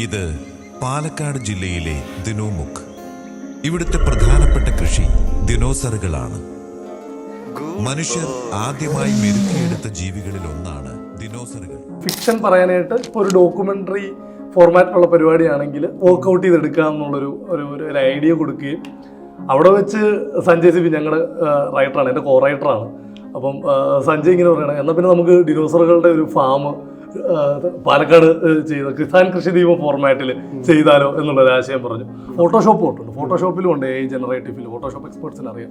ഇത് പാലക്കാട് ജില്ലയിലെ ദിനോമുഖ്. ഇവിടുത്തെ പ്രധാനപ്പെട്ട കൃഷി ദിനോസറുകളാണ്. മനുഷ്യർ ആദ്യമായി മെരുക്കിയെടുത്ത ജീവികളിൽ ഒന്നാണ് ദിനോസറുകൾ. ഫിക്ഷൻ പറയാനായിട്ട് ഇപ്പോൾ ഒരു ഡോക്യുമെന്ററി ഫോർമാറ്റിലുള്ള പരിപാടിയാണെങ്കിൽ വർക്ക്ഔട്ട് ചെയ്തെടുക്കുക എന്നുള്ളൊരു ഒരു ഐഡിയ കൊടുക്കുകയും അവിടെ വെച്ച് സഞ്ജയ് സിബി ഞങ്ങളുടെ റൈറ്ററാണ്, എൻ്റെ കോ റൈറ്ററാണ്. അപ്പം സഞ്ജയ് ഇങ്ങനെ പറയണം, എന്നാൽ പിന്നെ നമുക്ക് ഡിനോസറുകളുടെ ഒരു ഫാം പാലക്കാട് ചെയ്ത കിസാൻ കൃഷി ദീപ ഫോർമാറ്റിൽ ചെയ്താലോ എന്നുള്ളൊരു ആശയം പറഞ്ഞു. ഫോട്ടോഷോപ്പ് തൊട്ടുണ്ട്, ഫോട്ടോഷോപ്പിലും ഉണ്ട് AI ജനറേറ്റീവിൽ, ഫോട്ടോഷോപ്പ് എക്സ്പേർട്സിന് അറിയാം.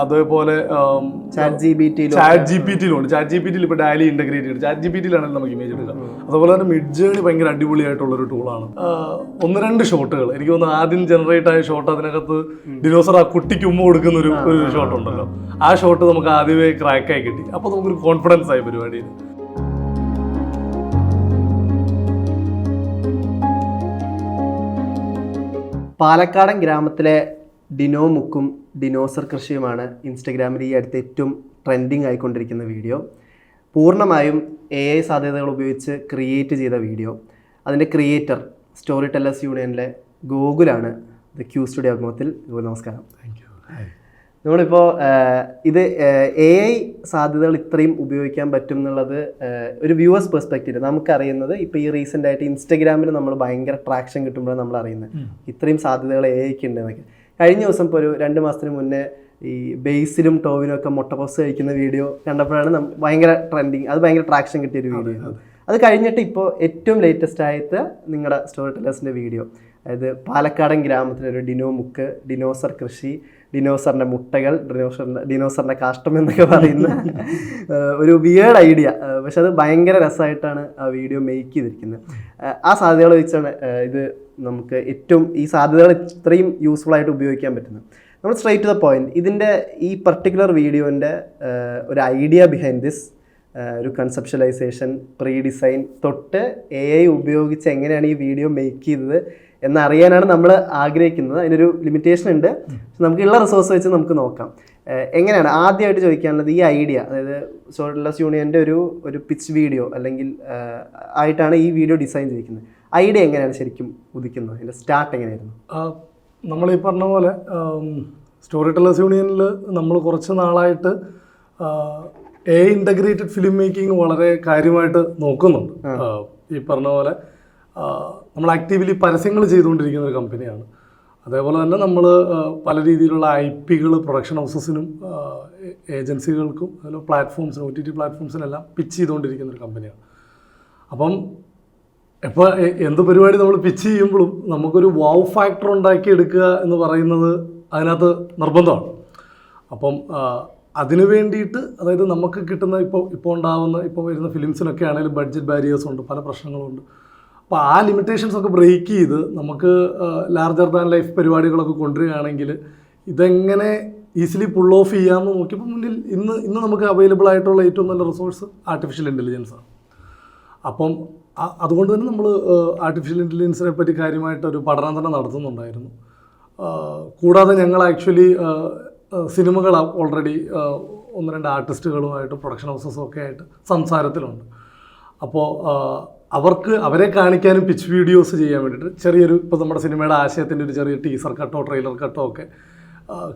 അതേപോലെ ചാറ്റ് ജി പി ടിയിലുണ്ട്. ചാറ്റ് ജി പി ടിയിൽ ഇപ്പോൾ ഡാലി ഇൻ്റഗ്രേറ്റ് ചെയ്ത് ചാറ്റ് ജി പി ടിയിലാണെങ്കിൽ നമുക്ക് ഇമേജ് എടുക്കാം. അതുപോലെ തന്നെ മിഡ്ജേണി ഭയങ്കര അടിപൊളിയായിട്ടുള്ളൊരു ടൂളാണ്. 1-2 ഷോട്ടുകൾ എനിക്ക് തോന്നുന്നു ആദ്യം ജനറേറ്റ് ആയ ഷോട്ട്, അതിനകത്ത് ഡിനോസർ ആ കുട്ടിക്ക് ഉമ്മ കൊടുക്കുന്ന ഒരു ഷോട്ട് ഉണ്ടല്ലോ, ആ ഷോട്ട് നമുക്ക് ആദ്യമേ ക്രാക്കായി കിട്ടി. അപ്പോൾ നമുക്കൊരു കോൺഫിഡൻസ് ആയി പരിപാടിയിൽ. പാലക്കാടൻ ഗ്രാമത്തിലെ ഡിനോമുക്കും ഡിനോസർ കൃഷിയുമാണ് ഇൻസ്റ്റഗ്രാമിൽ ഈ അടുത്ത് ഏറ്റവും ട്രെൻഡിങ് ആയിക്കൊണ്ടിരിക്കുന്ന വീഡിയോ. പൂർണ്ണമായും AI സാധ്യതകൾ ഉപയോഗിച്ച് ക്രിയേറ്റ് ചെയ്ത വീഡിയോ. അതിൻ്റെ ക്രിയേറ്റർ സ്റ്റോറി ടെല്ലേഴ്സ് യൂണിയനിലെ ഗോകുലാണ് ദ ക്യൂ സ്റ്റുഡിയോ അഭിമുഖത്തിൽ. ഗോകുൽ, നമസ്കാരം. Thank you. നമ്മളിപ്പോൾ ഇത് AI സാധ്യതകൾ ഇത്രയും ഉപയോഗിക്കാൻ പറ്റും എന്നുള്ളത് ഒരു വ്യൂവേഴ്സ് പെർസ്പെക്റ്റീവ് നമുക്കറിയുന്നത് ഇപ്പോൾ ഈ റീസെൻ്റ് ആയിട്ട് ഇൻസ്റ്റഗ്രാമിൽ നമ്മൾ ഭയങ്കര ട്രാക്ഷൻ കിട്ടുമ്പോഴാണ് നമ്മൾ അറിയുന്നത് ഇത്രയും സാധ്യതകൾ AIക്ക് ഉണ്ട് എന്നൊക്കെ. കഴിഞ്ഞ ദിവസം ഇപ്പോൾ ഒരു 2 മാസത്തിന് മുന്നേ ഈ ബേസിലും ടോവിനും ഒക്കെ മുട്ട പപ്സ് കഴിക്കുന്ന വീഡിയോ കണ്ടപ്പോഴാണ് ഭയങ്കര ട്രെൻഡിങ്, അത് ഭയങ്കര ട്രാക്ഷൻ കിട്ടിയൊരു വീഡിയോ. അത് കഴിഞ്ഞിട്ട് ഇപ്പോൾ ഏറ്റവും ലേറ്റസ്റ്റ് ആയിട്ട് നിങ്ങളുടെ സ്റ്റോറി ടെല്ലേഴ്സിൻ്റെ വീഡിയോ, അതായത് പാലക്കാടൻ ഗ്രാമത്തിലൊരു ഡിനോമുക്ക്, ഡിനോസർ കൃഷി, ഡിനോസറിൻ്റെ മുട്ടകൾ, ഡിനോസറിൻ്റെ കാഷ്ടം എന്നൊക്കെ പറയുന്ന ഒരു വിയേർഡ് ഐഡിയ. പക്ഷെ അത് ഭയങ്കര രസമായിട്ടാണ് ആ വീഡിയോ മേക്ക് ചെയ്തിരിക്കുന്നത്. ആ സാധ്യതകൾ വെച്ചാണ് ഇത് നമുക്ക് ഏറ്റവും ഈ സാധ്യതകൾ ഇത്രയും യൂസ്ഫുൾ ആയിട്ട് ഉപയോഗിക്കാൻ പറ്റുന്നത്. നമ്മൾ സ്ട്രൈറ്റ് ടു ദ പോയിന്റ്, ഇതിൻ്റെ ഈ പർട്ടിക്കുലർ വീഡിയോൻ്റെ ഒരു ഐഡിയ ബിഹൈൻഡ് ദിസ്, ഒരു കൺസെപ്ഷ്യലൈസേഷൻ, പ്രീ ഡിസൈൻ തൊട്ട് AI ഉപയോഗിച്ച് എങ്ങനെയാണ് ഈ വീഡിയോ മേക്ക് ചെയ്തത് എന്നറിയാനാണ് നമ്മൾ ആഗ്രഹിക്കുന്നത്. അതിനൊരു ലിമിറ്റേഷൻ ഉണ്ട്, നമുക്കുള്ള റിസോഴ്സ് വെച്ച് നമുക്ക് നോക്കാം. എങ്ങനെയാണ് ആദ്യമായിട്ട് ചോദിക്കാനുള്ളത്, ഈ ഐഡിയ, അതായത് സ്റ്റോറി ടെല്ലേഴ്സ് യൂണിയൻ്റെ ഒരു പിച്ച് വീഡിയോ അല്ലെങ്കിൽ ആയിട്ടാണ് ഈ വീഡിയോ ഡിസൈൻ ചെയ്തിരിക്കുന്നത്. ഐഡിയ എങ്ങനെയാണ് ശരിക്കും ഉദിക്കുന്നത്, അതിൻ്റെ സ്റ്റാർട്ട് എങ്ങനെയായിരുന്നു? നമ്മൾ ഈ പറഞ്ഞ പോലെ സ്റ്റോറി ടെല്ലേഴ്സ് യൂണിയനിൽ നമ്മൾ കുറച്ച് നാളായിട്ട് AI ഇൻ്റഗ്രേറ്റഡ് ഫിലിം മേക്കിംഗ് വളരെ കാര്യമായിട്ട് നോക്കുന്നുണ്ട്. ഈ പറഞ്ഞ പോലെ നമ്മൾ ആക്റ്റീവ്ലി പരസ്യങ്ങൾ ചെയ്തുകൊണ്ടിരിക്കുന്ന ഒരു കമ്പനിയാണ്. അതേപോലെ തന്നെ നമ്മൾ പല രീതിയിലുള്ള IPകൾ പ്രൊഡക്ഷൻ ഹൗസസിനും ഏജൻസികൾക്കും അതുപോലെ പ്ലാറ്റ്ഫോംസിനും OTT പ്ലാറ്റ്ഫോംസിനെല്ലാം പിച്ച് ചെയ്തുകൊണ്ടിരിക്കുന്ന ഒരു കമ്പനിയാണ്. അപ്പം ഇപ്പോൾ എന്ത് പരിപാടി നമ്മൾ പിച്ച് ചെയ്യുമ്പോഴും നമുക്കൊരു വാവ് ഫാക്ടർ ഉണ്ടാക്കിയെടുക്കുക എന്ന് പറയുന്നത് അതിനകത്ത് നിർബന്ധമാണ്. അപ്പം അതിന് വേണ്ടിയിട്ട്, അതായത് നമുക്ക് കിട്ടുന്ന ഇപ്പോൾ ഉണ്ടാകുന്ന വരുന്ന ഫിലിംസിനൊക്കെ ആണെങ്കിലും ബഡ്ജറ്റ് ബാരിയേഴ്സ് ഉണ്ട്, പല പ്രശ്നങ്ങളുണ്ട്. അപ്പോൾ ആ ലിമിറ്റേഷൻസ് ഒക്കെ ബ്രേക്ക് ചെയ്ത് നമുക്ക് ലാർജർ ദാൻ ലൈഫ് പരിപാടികളൊക്കെ കൊണ്ടുവരികയാണെങ്കിൽ ഇതെങ്ങനെ ഈസിലി പുൾ ഓഫ് ചെയ്യാമെന്ന് നോക്കിയപ്പോൾ മുന്നിൽ ഇന്ന് നമുക്ക് അവൈലബിൾ ആയിട്ടുള്ള ഏറ്റവും നല്ല റിസോഴ്സ് ആർട്ടിഫിഷ്യൽ ഇൻ്റലിജൻസാണ്. അപ്പം അതുകൊണ്ട് തന്നെ നമ്മൾ ആർട്ടിഫിഷ്യൽ ഇൻ്റലിജൻസിനെ പറ്റി കാര്യമായിട്ടൊരു പഠനം തന്നെ നടത്തുന്നുണ്ടായിരുന്നു. കൂടാതെ ഞങ്ങൾ ആക്ച്വലി സിനിമകൾ ഓൾറെഡി 1-2 ആർട്ടിസ്റ്റുകളുമായിട്ട് പ്രൊഡക്ഷൻ ഹൗസസും ഒക്കെ ആയിട്ട് സംസാരത്തിലുണ്ട്. അപ്പോൾ അവരെ കാണിക്കാനും പിച്ച് വീഡിയോസ് ചെയ്യാൻ വേണ്ടിയിട്ട് ചെറിയൊരു, ഇപ്പോൾ നമ്മുടെ സിനിമയുടെ ആശയത്തിൻ്റെ ഒരു ചെറിയ ടീസർ കട്ടോ ട്രെയിലർ കട്ടോ ഒക്കെ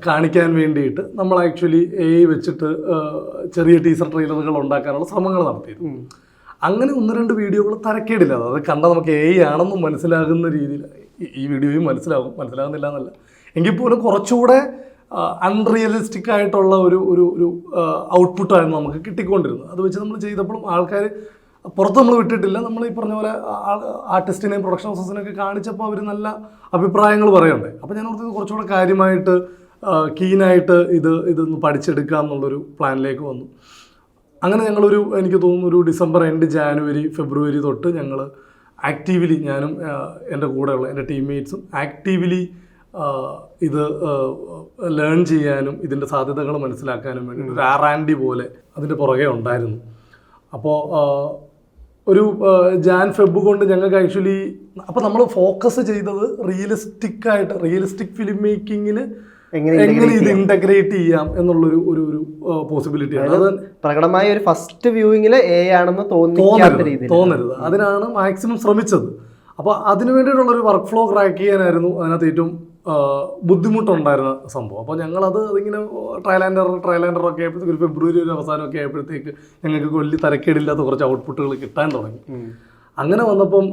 കാണിക്കാൻ വേണ്ടിയിട്ട് നമ്മൾ ആക്ച്വലി AI വെച്ചിട്ട് ചെറിയ ടീസർ ട്രെയിലറുകൾ ഉണ്ടാക്കാനുള്ള ശ്രമങ്ങൾ നടത്തിയിരുന്നു. അങ്ങനെ 1-2 വീഡിയോകൾ തരക്കേടില്ല, അത് കണ്ടാൽ നമുക്ക് AI ആണെന്നും മനസ്സിലാകുന്ന രീതിയിൽ ഈ വീഡിയോയും മനസ്സിലാകുന്നില്ല എന്നല്ല, എങ്കിൽ പോലും കുറച്ചുകൂടെ അൺറിയലിസ്റ്റിക് ആയിട്ടുള്ള ഒരു ഔട്ട്പുട്ടായിരുന്നു നമുക്ക് കിട്ടിക്കൊണ്ടിരുന്നത്. അത് വെച്ച് നമ്മൾ ചെയ്തപ്പോഴും ആൾക്കാർ പുറത്ത് നമ്മൾ വിട്ടിട്ടില്ല. നമ്മൾ ഈ പറഞ്ഞ പോലെ ആർട്ടിസ്റ്റിനെയും പ്രൊഡക്ഷൻ ഹൗസസിനെയൊക്കെ കാണിച്ചപ്പോൾ അവർ നല്ല അഭിപ്രായങ്ങൾ പറയണ്ടേ. അപ്പോൾ ഞാൻ ഓർത്തത് കുറച്ചുകൂടെ കാര്യമായിട്ട് കീനായിട്ട് ഇതൊന്ന് പഠിച്ചെടുക്കുക എന്നുള്ളൊരു പ്ലാനിലേക്ക് വന്നു. അങ്ങനെ ഞങ്ങളൊരു, എനിക്ക് തോന്നുന്നു ഒരു ഡിസംബർ എൻഡ് ജാനുവരി ഫെബ്രുവരി തൊട്ട് ഞങ്ങൾ ആക്റ്റീവ്ലി, ഞാനും എൻ്റെ കൂടെയുള്ള എൻ്റെ ടീംമേറ്റ്സും ആക്റ്റീവ്ലി ഇത് ലേൺ ചെയ്യാനും ഇതിൻ്റെ സാധ്യതകൾ മനസ്സിലാക്കാനും വേണ്ടി ഒരു R&D പോലെ അതിൻ്റെ പുറകെ ഉണ്ടായിരുന്നു. അപ്പോൾ ഒരു ജാൻ-ഫെബ് കൊണ്ട് ഞങ്ങൾക്ക് ആക്ച്വലി, അപ്പോൾ നമ്മൾ ഫോക്കസ് ചെയ്തത് റിയലിസ്റ്റിക് ഫിലിം മേക്കിങ്ങിന് എങ്ങനെ ഇത് ഇന്റഗ്രേറ്റ് ചെയ്യാം എന്നുള്ളൊരു ഒരു പോസിബിലിറ്റിയാണ്. അത് പ്രകടമായ ഒരു ഫസ്റ്റ് വ്യൂവിങ്ങിൽ AI ആണെന്ന് തോന്നരുത്. അതിനാണ് മാക്സിമം ശ്രമിച്ചത്. അപ്പോൾ അതിന് വേണ്ടിയിട്ടുള്ളൊരു വർക്ക് ഫ്ലോ ക്രാക്ക് ചെയ്യാനായിരുന്നു അതിനകത്ത് ഏറ്റവും ബുദ്ധിമുട്ടുണ്ടായിരുന്ന സംഭവം. അപ്പോൾ ഞങ്ങളത് അതിങ്ങനെ ട്രയൽ ആൻഡ് എററൊക്കെ ആയപ്പോഴത്തേക്ക് ഒരു ഫെബ്രുവരി ഒരു അവസാനമൊക്കെ ആയപ്പോഴത്തേക്ക് ഞങ്ങൾക്ക് വലിയ തരക്കേടില്ലാത്ത കുറച്ച് ഔട്ട്പുട്ടുകൾ കിട്ടാൻ തുടങ്ങി. അങ്ങനെ വന്നപ്പം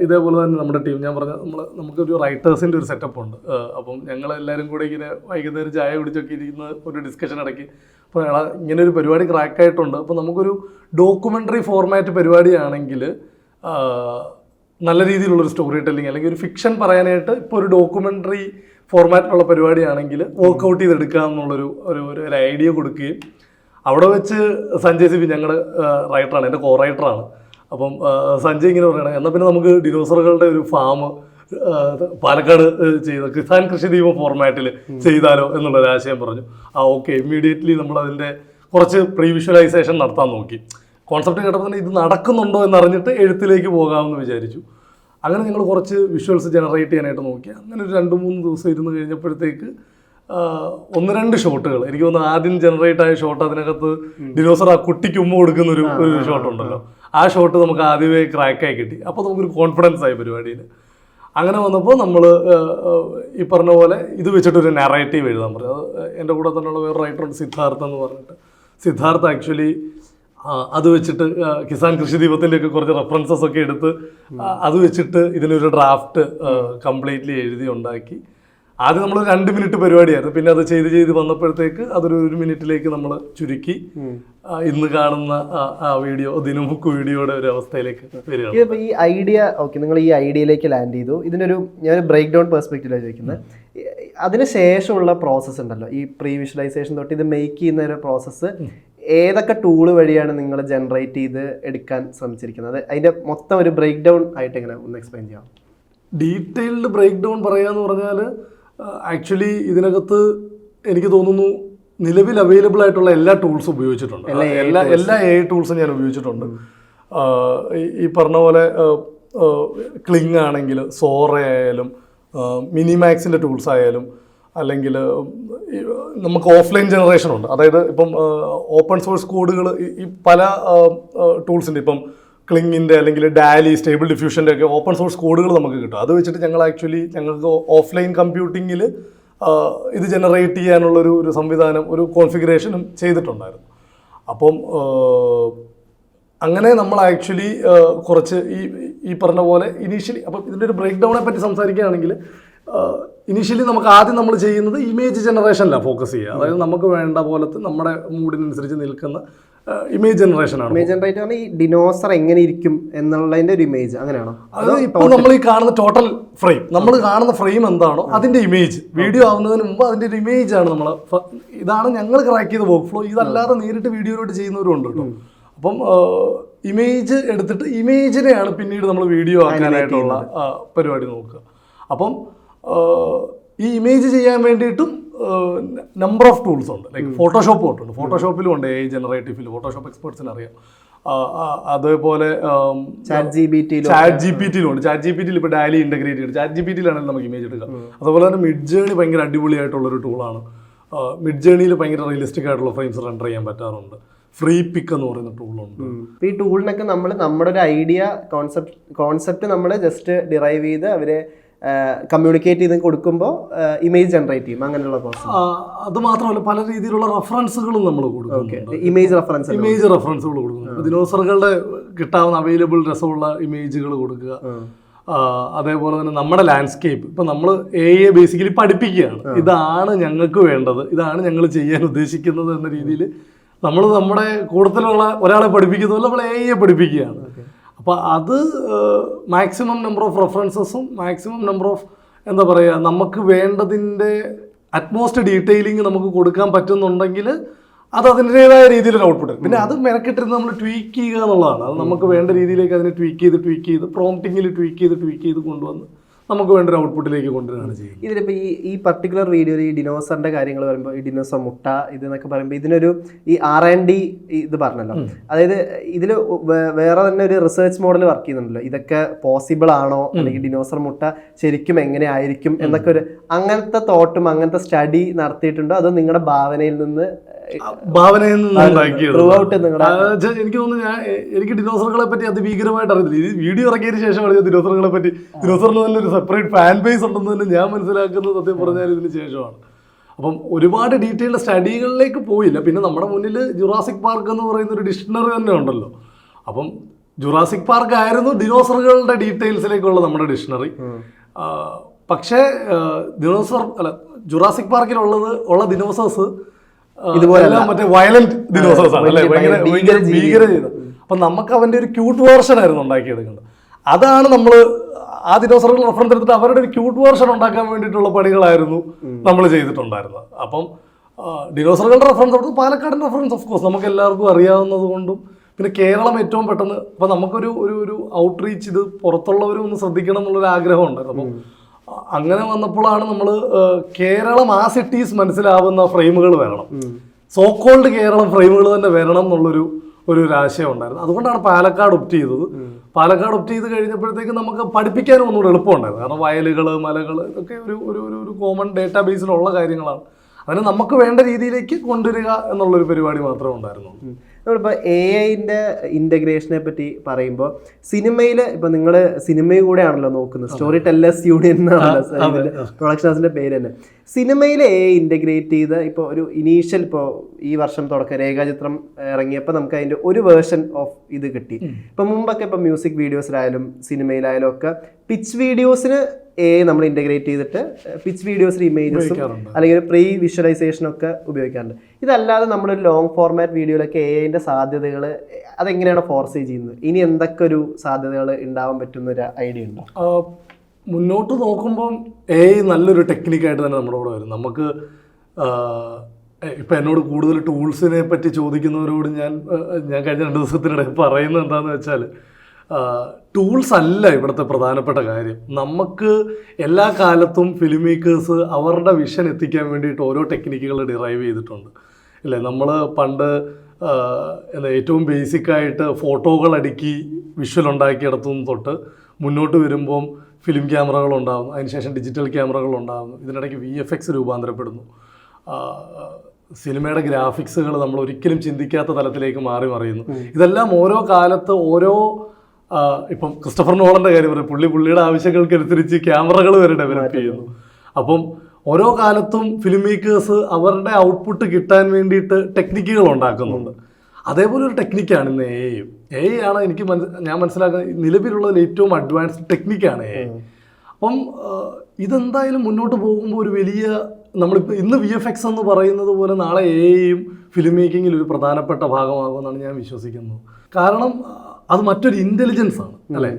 ഇതേപോലെ തന്നെ നമ്മുടെ ടീം, ഞാൻ പറഞ്ഞ നമുക്കൊരു റൈറ്റേഴ്സിൻ്റെ ഒരു സെറ്റപ്പ് ഉണ്ട്. അപ്പം ഞങ്ങളെല്ലാവരും കൂടെ ഇങ്ങനെ വൈകുന്നേരം ചായ കുടിച്ചൊക്കെ ഇരിക്കുന്ന ഒരു ഡിസ്കഷൻ ഇടയ്ക്ക്, അപ്പോൾ ഇങ്ങനെ ഒരു പരിപാടി ക്രാക്കായിട്ടുണ്ട്, അപ്പോൾ നമുക്കൊരു ഡോക്യുമെൻ്ററി ഫോർമാറ്റ് പരിപാടിയാണെങ്കിൽ നല്ല രീതിയിലുള്ളൊരു സ്റ്റോറി ടെല്ലിങ് അല്ലെങ്കിൽ ഒരു ഫിക്ഷൻ പറയാനായിട്ട് ഇപ്പോൾ ഒരു ഡോക്യുമെൻ്ററി ഫോർമാറ്റിലുള്ള പരിപാടിയാണെങ്കിൽ വർക്കൗട്ട് ചെയ്തെടുക്കുക എന്നുള്ളൊരു ഒരു ഐഡിയ കൊടുക്കുകയും അവിടെ വെച്ച് സഞ്ജയ് സിബി ഞങ്ങളുടെ റൈറ്ററാണ്, എൻ്റെ കോ റൈറ്ററാണ്. അപ്പം സഞ്ജയ് ഇങ്ങനെ പറയണം, എന്നാൽ പിന്നെ നമുക്ക് ഡിനോസറുകളുടെ ഒരു ഫാം പാലക്കാട് ചെയ്ത കിസാൻ കൃഷിദീപം ഫോർമാറ്റിൽ ചെയ്താലോ എന്നുള്ളൊരു ആശയം പറഞ്ഞു. ഓക്കെ, ഇമ്മീഡിയറ്റ്ലി നമ്മൾ അതിൻ്റെ കുറച്ച് പ്രീ വിഷ്വലൈസേഷൻ നടത്താൻ നോക്കി. കോൺസെപ്റ്റ് കേട്ടപ്പോൾ തന്നെ ഇത് നടക്കുന്നുണ്ടോ എന്നറിഞ്ഞിട്ട് എഴുത്തിലേക്ക് പോകാമെന്ന് വിചാരിച്ചു. അങ്ങനെ ഞങ്ങൾ കുറച്ച് വിഷ്വൽസ് ജനറേറ്റ് ചെയ്യാനായിട്ട് നോക്കി. അങ്ങനെ ഒരു 2-3 ദിവസം ഇരുന്ന് കഴിഞ്ഞപ്പോഴത്തേക്ക് 1-2 ഷോട്ടുകൾ, എനിക്ക് തോന്നുന്നു ആദ്യം ജനറേറ്റ് ആയ ഷോട്ട്, അതിനകത്ത് ഡിനോസർ ആ കുട്ടിക്ക് ഉമ്മ കൊടുക്കുന്ന ഒരു ഷോട്ട് ഉണ്ടല്ലോ, ആ ഷോട്ട് നമുക്ക് ആദ്യമേ ക്രാക്കായി കിട്ടി. അപ്പോൾ നമുക്കൊരു കോൺഫിഡൻസ് ആയി പരിപാടിയിൽ. അങ്ങനെ വന്നപ്പോൾ നമ്മൾ ഈ പറഞ്ഞ പോലെ ഇത് വെച്ചിട്ടൊരു നാരേറ്റീവ് എഴുതാൻ പറഞ്ഞു. അത് എൻ്റെ കൂടെ തന്നെയുള്ള വേറെ റൈറ്ററുണ്ട്, സിദ്ധാർത്ഥ എന്ന് പറഞ്ഞിട്ട്. സിദ്ധാർത്ഥ ആക്ച്വലി അത് വെച്ചിട്ട് കിസാൻ കൃഷിദീപത്തിൻ്റെ ഒക്കെ കുറച്ച് റെഫറൻസസ് ഒക്കെ എടുത്ത് അത് വെച്ചിട്ട് ഇതിനൊരു ഡ്രാഫ്റ്റ് കംപ്ലീറ്റ്ലി എഴുതി ഉണ്ടാക്കി. ആദ്യം നമ്മൾ 2 മിനിറ്റ് പരിപാടിയായിരുന്നു, പിന്നെ അത് ചെയ്ത് വന്നപ്പോഴത്തേക്ക് അതൊരു 1 മിനിറ്റിലേക്ക് നമ്മൾ ചുരുക്കി ഇന്ന് കാണുന്ന ആ വീഡിയോ ദിനമുക്ക് വീഡിയോയുടെ ഒരു അവസ്ഥയിലേക്ക് വരികയാണ്. ഇതിപ്പോൾ ഈ ഐഡിയ, ഓക്കെ, നിങ്ങൾ ഈ ഐഡിയയിലേക്ക് ലാൻഡ് ചെയ്തു. ഇതിനൊരു ഞാൻ ബ്രേക്ക് ഡൗൺ പെർസ്പെക്റ്റീവിലാണ് ചോദിക്കുന്നത്. അതിന് ശേഷമുള്ള പ്രോസസ്സ് ഉണ്ടല്ലോ, ഈ പ്രീ വിഷ്വലൈസേഷൻ തൊട്ട് ഇത് മേക്ക് ചെയ്യുന്ന ഒരു പ്രോസസ്സ്, ഏതൊക്കെ ടൂള് വഴിയാണ് നിങ്ങൾ ജനറേറ്റ് ചെയ്ത് എടുക്കാൻ ശ്രമിച്ചിരിക്കുന്നത്? അതിൻ്റെ മൊത്തം ഒരു ബ്രേക്ക് ഡൗൺ ആയിട്ട് എങ്ങനെ ഒന്ന് എക്സ്പ്ലെയിൻ ചെയ്യാം? ഡീറ്റെയിൽഡ് ബ്രേക്ക് ഡൗൺ പറയാന്ന് പറഞ്ഞാൽ ആക്ച്വലി ഇതിനകത്ത് എനിക്ക് തോന്നുന്നു നിലവിൽ അവൈലബിൾ ആയിട്ടുള്ള എല്ലാ ടൂൾസും ഉപയോഗിച്ചിട്ടുണ്ട്. എല്ലാ AI ടൂൾസും ഞാൻ ഉപയോഗിച്ചിട്ടുണ്ട്. ഈ പറഞ്ഞ പോലെ ക്ലിങ് ആണെങ്കിൽ, സോറ ആയാലും, മിനിമാക്സിൻ്റെ ടൂൾസ് ആയാലും, അല്ലെങ്കിൽ നമുക്ക് ഓഫ്ലൈൻ ജനറേഷൻ ഉണ്ട്. അതായത് ഇപ്പം ഓപ്പൺ സോഴ്സ് കോഡുകൾ ഈ പല ടൂൾസിൻ്റെ, ഇപ്പം ക്ലിങ്ങിൻ്റെ അല്ലെങ്കിൽ ഡാലി, സ്റ്റേബിൾ ഡിഫ്യൂഷൻ്റെ ഒക്കെ ഓപ്പൺ സോഴ്സ് കോഡുകൾ നമുക്ക് കിട്ടും. അത് വെച്ചിട്ട് ഞങ്ങൾക്ക് ഓഫ്ലൈൻ കമ്പ്യൂട്ടിങ്ങിൽ ഇത് ജനറേറ്റ് ചെയ്യാനുള്ളൊരു സംവിധാനം, ഒരു കോൺഫിഗറേഷനും ചെയ്തിട്ടുണ്ടായിരുന്നു. അപ്പം അങ്ങനെ നമ്മൾ ആക്ച്വലി കുറച്ച് ഈ പറഞ്ഞ പോലെ ഇനീഷ്യലി, അപ്പം ഇതിൻ്റെ ഒരു ബ്രേക്ക് ഡൗണെ പറ്റി സംസാരിക്കുകയാണെങ്കിൽ, ഇനീഷ്യലി നമുക്ക് ആദ്യം നമ്മൾ ചെയ്യുന്നത് ഇമേജ് ജനറേഷനിലാണ് ഫോക്കസ് ചെയ്യുക. അതായത് നമുക്ക് വേണ്ട പോലത്തെ നമ്മുടെ മൂഡിനനുസരിച്ച് നിൽക്കുന്ന ഇമേജ് ജനറേഷനാണ്. ഇമേജ് ജനറേറ്റ് പറഞ്ഞാൽ ഈ ഡിനോസർ എങ്ങനെ ഇരിക്കും എന്നുള്ളതിൻ്റെ ഒരു ഇമേജ്, അങ്ങനെയാണോ? അത് ഇപ്പോൾ നമ്മൾ ഈ കാണുന്ന ടോട്ടൽ ഫ്രെയിം, നമ്മൾ കാണുന്ന ഫ്രെയിം എന്താണോ അതിൻ്റെ ഇമേജ്, വീഡിയോ ആവുന്നതിന് മുമ്പ് അതിൻ്റെ ഒരു ഇമേജ് ആണ് നമ്മൾ. ഇതാണ് ഞങ്ങൾ ക്രാക്ക് ചെയ്ത വർക്ക് ഫ്ലോ. ഇതല്ലാതെ നേരിട്ട് വീഡിയോയിലോട്ട് ചെയ്യുന്നവരും ഉണ്ട് കേട്ടോ. അപ്പം ഇമേജ് എടുത്തിട്ട് ഇമേജിനെയാണ് പിന്നീട് നമ്മൾ വീഡിയോ ആക്കാനായിട്ടുള്ള പരിപാടി നോക്കുക. അപ്പം ഈ ഇമേജ് ചെയ്യാൻ വേണ്ടിയിട്ടും നമ്പർ ഓഫ് ടൂൾസ് ഉണ്ട്. ലൈക്ക് ഫോട്ടോഷോപ്പ് തൊട്ടുണ്ട്, ഫോട്ടോഷോപ്പിലും ഉണ്ട് AI ജനറേറ്റീവിൽ, ഫോട്ടോഷോപ്പ് എക്സ്പെർട്സിന് അറിയാം. അതേപോലെ ചാറ്റ് GPT-യിലും ഉണ്ട്. ചാറ്റ് GPT-യിൽ ഇപ്പോൾ ഡാലി ഇൻ്റഗ്രേറ്റ് ചെയ്ത് ചാറ്റ് GPT-യിലാണെങ്കിൽ നമുക്ക് ഇമേജ് എടുക്കാം. അതുപോലെ തന്നെ മിഡ് ജേണി ഭയങ്കര അടിപൊളിയായിട്ടുള്ളൊരു ടൂളാണ്. മിഡ് ജേണിയിൽ ഭയങ്കര റിയലിസ്റ്റിക് ആയിട്ടുള്ള ഫ്രെയിംസ് റെൻഡർ ചെയ്യാൻ പറ്റാറുണ്ട്. ഫ്രീ പിക്ക് എന്ന് പറയുന്ന ടൂളുണ്ട്. ഈ ടൂളിനൊക്കെ നമ്മുടെ ഒരു ഐഡിയ കോൺസെപ്റ്റ് നമ്മൾ ജസ്റ്റ് ഡിറൈവ് ചെയ്ത് അവരെ കമ്മ്യൂണിക്കേറ്റ് ചെയ്ത് കൊടുക്കുമ്പോൾ ഇമേജ് ജനറേറ്റ് ചെയ്യും, അങ്ങനെയുള്ള പ്രോസസ്. അത് മാത്രമല്ല പല രീതിയിലുള്ള റെഫറൻസുകളും നമ്മൾ കൊടുക്കും. ഇമേജ് റെഫറൻസുകൾ കൊടുക്കുന്നു. ദിനോസറുകളുടെ കിട്ടാവുന്ന അവൈലബിൾ രസമുള്ള ഇമേജുകൾ കൊടുക്കുക. അതേപോലെ തന്നെ നമ്മുടെ ലാൻഡ്സ്കേപ്പ്, ഇപ്പം നമ്മൾ AI ബേസിക്കലി പഠിപ്പിക്കുകയാണ്. ഇതാണ് ഞങ്ങൾക്ക് വേണ്ടത്, ഇതാണ് ഞങ്ങൾ ചെയ്യാൻ ഉദ്ദേശിക്കുന്നത് എന്ന രീതിയിൽ നമ്മൾ നമ്മുടെ കൂട്ടത്തിലുള്ള ഒരാളെ പഠിപ്പിക്കുന്ന നമ്മൾ AI പഠിപ്പിക്കുകയാണ്. അപ്പോൾ അത് മാക്സിമം നമ്പർ ഓഫ് റെഫറൻസസും മാക്സിമം നമ്പർ ഓഫ് എന്താ പറയുക, നമുക്ക് വേണ്ടതിൻ്റെ അറ്റ്മോസ്റ്റ് ഡീറ്റെയിലിംഗ് നമുക്ക് കൊടുക്കാൻ പറ്റുന്നുണ്ടെങ്കിൽ അത് അതിൻ്റെതായ രീതിയിലൊരു ഔട്ട്പുട്ട്. പിന്നെ അത് മെനക്കെട്ടിരുന്ന് നമ്മൾ ട്വീക്ക് ചെയ്യുക എന്നുള്ളതാണ്. അത് നമുക്ക് വേണ്ട രീതിയിലേക്ക് അതിനെ ട്വീക്ക് ചെയ്ത് പ്രോംപ്റ്റിങ്ങിൽ ട്വീക്ക് ചെയ്ത് കൊണ്ടുവന്ന് നമുക്ക് വേണ്ട ഒരു ഔട്ട്പുട്ടിലേക്ക് കൊണ്ടുവരികയാണ് ചെയ്യുന്നത്. ഇതിലിപ്പോൾ ഈ പർട്ടിക്കുലർ വീഡിയോയിൽ ഈ ഡിനോസറിൻ്റെ കാര്യങ്ങൾ പറയുമ്പോൾ, ഈ ഡിനോസർ മുട്ട ഇതെന്നൊക്കെ പറയുമ്പോൾ ഇതിനൊരു ഈ R&D ഇത് പറഞ്ഞല്ലോ. അതായത് ഇതിൽ വേറെ തന്നെ ഒരു റിസർച്ച് മോഡൽ വർക്ക് ചെയ്യുന്നുണ്ടല്ലോ. ഇതൊക്കെ പോസിബിൾ ആണോ, അല്ലെങ്കിൽ ഡിനോസർ മുട്ട ശരിക്കും എങ്ങനെ ആയിരിക്കും എന്നൊക്കെ അങ്ങനത്തെ തോട്ടും അങ്ങനത്തെ സ്റ്റഡി നടത്തിയിട്ടുണ്ടോ, അതോ നിങ്ങളുടെ ഭാവനയിൽ നിന്ന് ഭാവനയിൽ നിന്ന് ഉണ്ടാക്കിയത്. Throughout നിങ്ങളുടെ എനിക്ക് തോന്നുന്നു എനിക്ക് ഡിനോസറുകളെ പറ്റി അതിഭീകരമായിട്ട് അറിയത്തില്ല. ഈ വീഡിയോ ഇറങ്ങിയതിന് ശേഷമാണ് ഞാൻ ഡിനോസറുകളെ പറ്റി, ഡിനോസറിന് തന്നെ ഒരു സെപ്പറേറ്റ് ഫാൻ ബേസ് ഉണ്ടെന്ന് തന്നെ ഞാൻ മനസ്സിലാക്കുന്നത് സത്യം പറഞ്ഞാൽ ഇതിന് ശേഷമാണ്. അപ്പം ഒരുപാട് ഡീറ്റെയിൽഡ് സ്റ്റഡികളിലേക്ക് പോയില്ല. പിന്നെ നമ്മുടെ മുന്നിൽ ജുറാസിക് പാർക്ക് എന്ന് പറയുന്ന ഒരു ഡിക്ഷണറി തന്നെ ഉണ്ടല്ലോ. അപ്പം ജുറാസിക് പാർക്ക് ആയിരുന്നു ഡിനോസറുകളുടെ ഡീറ്റെയിൽസിലേക്കുള്ള നമ്മുടെ ഡിക്ഷണറി. പക്ഷേ ജുറാസിക് പാർക്കിലുള്ള ഡിനോസേഴ്സ് ഇതുപോലെ മറ്റേ വയലന്റ് ഡിനോസേഴ്സ് ആണ് അല്ലെ, ഭയങ്കര ഭീകര ചെയ്തത്. അപ്പൊ നമുക്ക് അവന്റെ ഒരു ക്യൂട്ട് വേർഷൻ ആയിരുന്നു ഉണ്ടാക്കിയെടുക്കുന്നത്. അതാണ് നമ്മൾ ആ ഡിനോസറുകൾ റെഫറൻസ് എടുത്തിട്ട് അവരുടെ ഒരു ക്യൂട്ട് വേർഷൻ ഉണ്ടാക്കാൻ വേണ്ടിയിട്ടുള്ള പണികളായിരുന്നു നമ്മൾ ചെയ്തിട്ടുണ്ടായിരുന്നത്. അപ്പം ഡിനോസറുകളുടെ റെഫറൻസ് എടുത്ത് പാലക്കാടിന്റെ റെഫറൻസ് ഓഫ് കോഴ്സ് നമുക്ക് എല്ലാവർക്കും അറിയാവുന്നത് കൊണ്ടും പിന്നെ കേരളം ഏറ്റവും പെട്ടെന്ന് അപ്പൊ നമുക്കൊരു ഒരു ഔട്ട്റീച്ച് ഇത് പുറത്തുള്ളവരും ഒന്ന് ശ്രദ്ധിക്കണം എന്നുള്ളൊരു ആഗ്രഹം ഉണ്ടായിരുന്നു. അപ്പം അങ്ങനെ വന്നപ്പോഴാണ് നമ്മൾ കേരളം ആ സിറ്റീസ് മനസ്സിലാവുന്ന ഫ്രെയിമുകൾ വരണം, സോക്കോൾഡ് കേരളം ഫ്രെയിമുകൾ തന്നെ വരണം എന്നുള്ളൊരു ആശയം ഉണ്ടായിരുന്നു. അതുകൊണ്ടാണ് പാലക്കാട് ഒപ്റ്റ് ചെയ്തത്. പാലക്കാട് ഒപ്റ്റ് ചെയ്ത് കഴിഞ്ഞപ്പോഴത്തേക്ക് നമുക്ക് പഠിപ്പിക്കാനും ഒന്നുകൂടെ എളുപ്പമുണ്ടായിരുന്നു. കാരണം വയലുകൾ, മലകൾ ഇതൊക്കെ ഒരു കോമൺ ഡേറ്റാ ബേസിലുള്ള കാര്യങ്ങളാണ്. അതിന് നമുക്ക് വേണ്ട രീതിയിലേക്ക് കൊണ്ടുവരിക എന്നുള്ളൊരു പരിപാടി മാത്രമേ ഉണ്ടായിരുന്നുള്ളൂ. നമ്മളിപ്പോൾ AI ഇൻ്റഗ്രേഷനെ പറ്റി പറയുമ്പോൾ സിനിമയിൽ ഇപ്പോൾ നിങ്ങൾ സിനിമയും കൂടെ ആണല്ലോ നോക്കുന്നത്, സ്റ്റോറി ടെല്ലേഴ്സ് യൂണിയൻ എന്നാണല്ലോ പ്രൊഡക്ഷൻ ഹൗസിൻ്റെ പേര് തന്നെ. സിനിമയിൽ AI ഇൻ്റഗ്രേറ്റ് ചെയ്ത് ഇപ്പോൾ ഒരു ഇനീഷ്യൽ ഇപ്പോൾ ഈ വർഷം തുടക്കം രേഖാചിത്രം ഇറങ്ങിയപ്പോൾ നമുക്ക് അതിൻ്റെ ഒരു വേർഷൻ ഓഫ് ഇത് കിട്ടി. ഇപ്പം മുമ്പൊക്കെ ഇപ്പോൾ മ്യൂസിക് വീഡിയോസിലായാലും സിനിമയിലായാലും ഒക്കെ പിച്ച് വീഡിയോസിന് AI നമ്മൾ ഇൻ്റഗ്രേറ്റ് ചെയ്തിട്ട് പിച്ച് വീഡിയോസിൽ ഇമേജസും അല്ലെങ്കിൽ ഒരു പ്രീ വിഷ്വലൈസേഷനൊക്കെ ഉപയോഗിക്കാറുണ്ട്. ഇതല്ലാതെ നമ്മളൊരു ലോങ് ഫോർമാറ്റ് വീഡിയോയിലൊക്കെ AI സാധ്യതകൾ അതെങ്ങനെയാണ് ഫോർസേ ചെയ്യുന്നത്? ഇനി എന്തൊക്കെ ഒരു സാധ്യതകൾ ഉണ്ടാവാൻ പറ്റുന്ന ഒരു ഐഡിയ ഉണ്ടോ? മുന്നോട്ട് നോക്കുമ്പം AI നല്ലൊരു ടെക്നിക്കായിട്ട് തന്നെ നമ്മുടെ കൂടെ വരും. നമുക്ക് ഇപ്പം എന്നോട് കൂടുതൽ ടൂൾസിനെ പറ്റി ചോദിക്കുന്നവരോട് ഞാൻ കഴിഞ്ഞ 2 ദിവസത്തിനിടെ പറയുന്നത് എന്താണെന്ന് വെച്ചാൽ ടൂൾസ് അല്ല ഇവിടുത്തെ പ്രധാനപ്പെട്ട കാര്യം. നമുക്ക് എല്ലാ കാലത്തും ഫിലിം മേക്കേഴ്സ് അവരുടെ വിഷൻ എത്തിക്കാൻ വേണ്ടിയിട്ട് ഓരോ ടെക്നിക്കുകൾ ഡിറൈവ് ചെയ്തിട്ടുണ്ട് ഇല്ലേ. നമ്മൾ പണ്ട് ഏറ്റവും ബേസിക്കായിട്ട് ഫോട്ടോകൾ അടുക്കി വിഷ്വൽ ഉണ്ടാക്കിയിടത്തുനിന്ന് തൊട്ട് മുന്നോട്ട് വരുമ്പം ഫിലിം ക്യാമറകൾ ഉണ്ടാകുന്നു, അതിനുശേഷം ഡിജിറ്റൽ ക്യാമറകൾ ഉണ്ടാകുന്നു, ഇതിനിടയ്ക്ക് VFX രൂപാന്തരപ്പെടുന്നു, സിനിമയുടെ ഗ്രാഫിക്സുകൾ നമ്മൾ ഒരിക്കലും ചിന്തിക്കാത്ത തലത്തിലേക്ക് മറിയുന്നു. ഇതെല്ലാം ഓരോ കാലത്ത് ഓരോ ഇപ്പം ക്രിസ്റ്റഫർ നോളന്റെ കാര്യം പറയും, പുള്ളിയുടെ ആവശ്യങ്ങൾക്കനുസരിച്ച് ക്യാമറകൾ വരെ ഡെവലപ്പ് ചെയ്യുന്നു. അപ്പം ഓരോ കാലത്തും ഫിലിം മേക്കേഴ്സ് അവരുടെ ഔട്ട്പുട്ട് കിട്ടാൻ വേണ്ടിയിട്ട് ടെക്നിക്കുകൾ ഉണ്ടാക്കുന്നുണ്ട്. അതേപോലെ ഒരു ടെക്നിക്കാണ് ഇന്ന് AI ആണ് ഞാൻ മനസ്സിലാക്കുന്നത് നിലവിലുള്ളതിൽ ഏറ്റവും അഡ്വാൻസ്ഡ് ടെക്നിക്കാണ് AI. അപ്പം ഇതെന്തായാലും മുന്നോട്ട് പോകുമ്പോൾ ഒരു വലിയ നമ്മളിപ്പോൾ ഇന്ന് VFX എന്ന് പറയുന്നത് പോലെ നാളെ AIയും ഫിലിം മേക്കിങ്ങിൽ ഒരു പ്രധാനപ്പെട്ട ഭാഗമാകുമെന്നാണ് ഞാൻ വിശ്വസിക്കുന്നത്. കാരണം അത് മറ്റൊരു ഇൻ്റലിജൻസ് ആണ് അല്ലേ.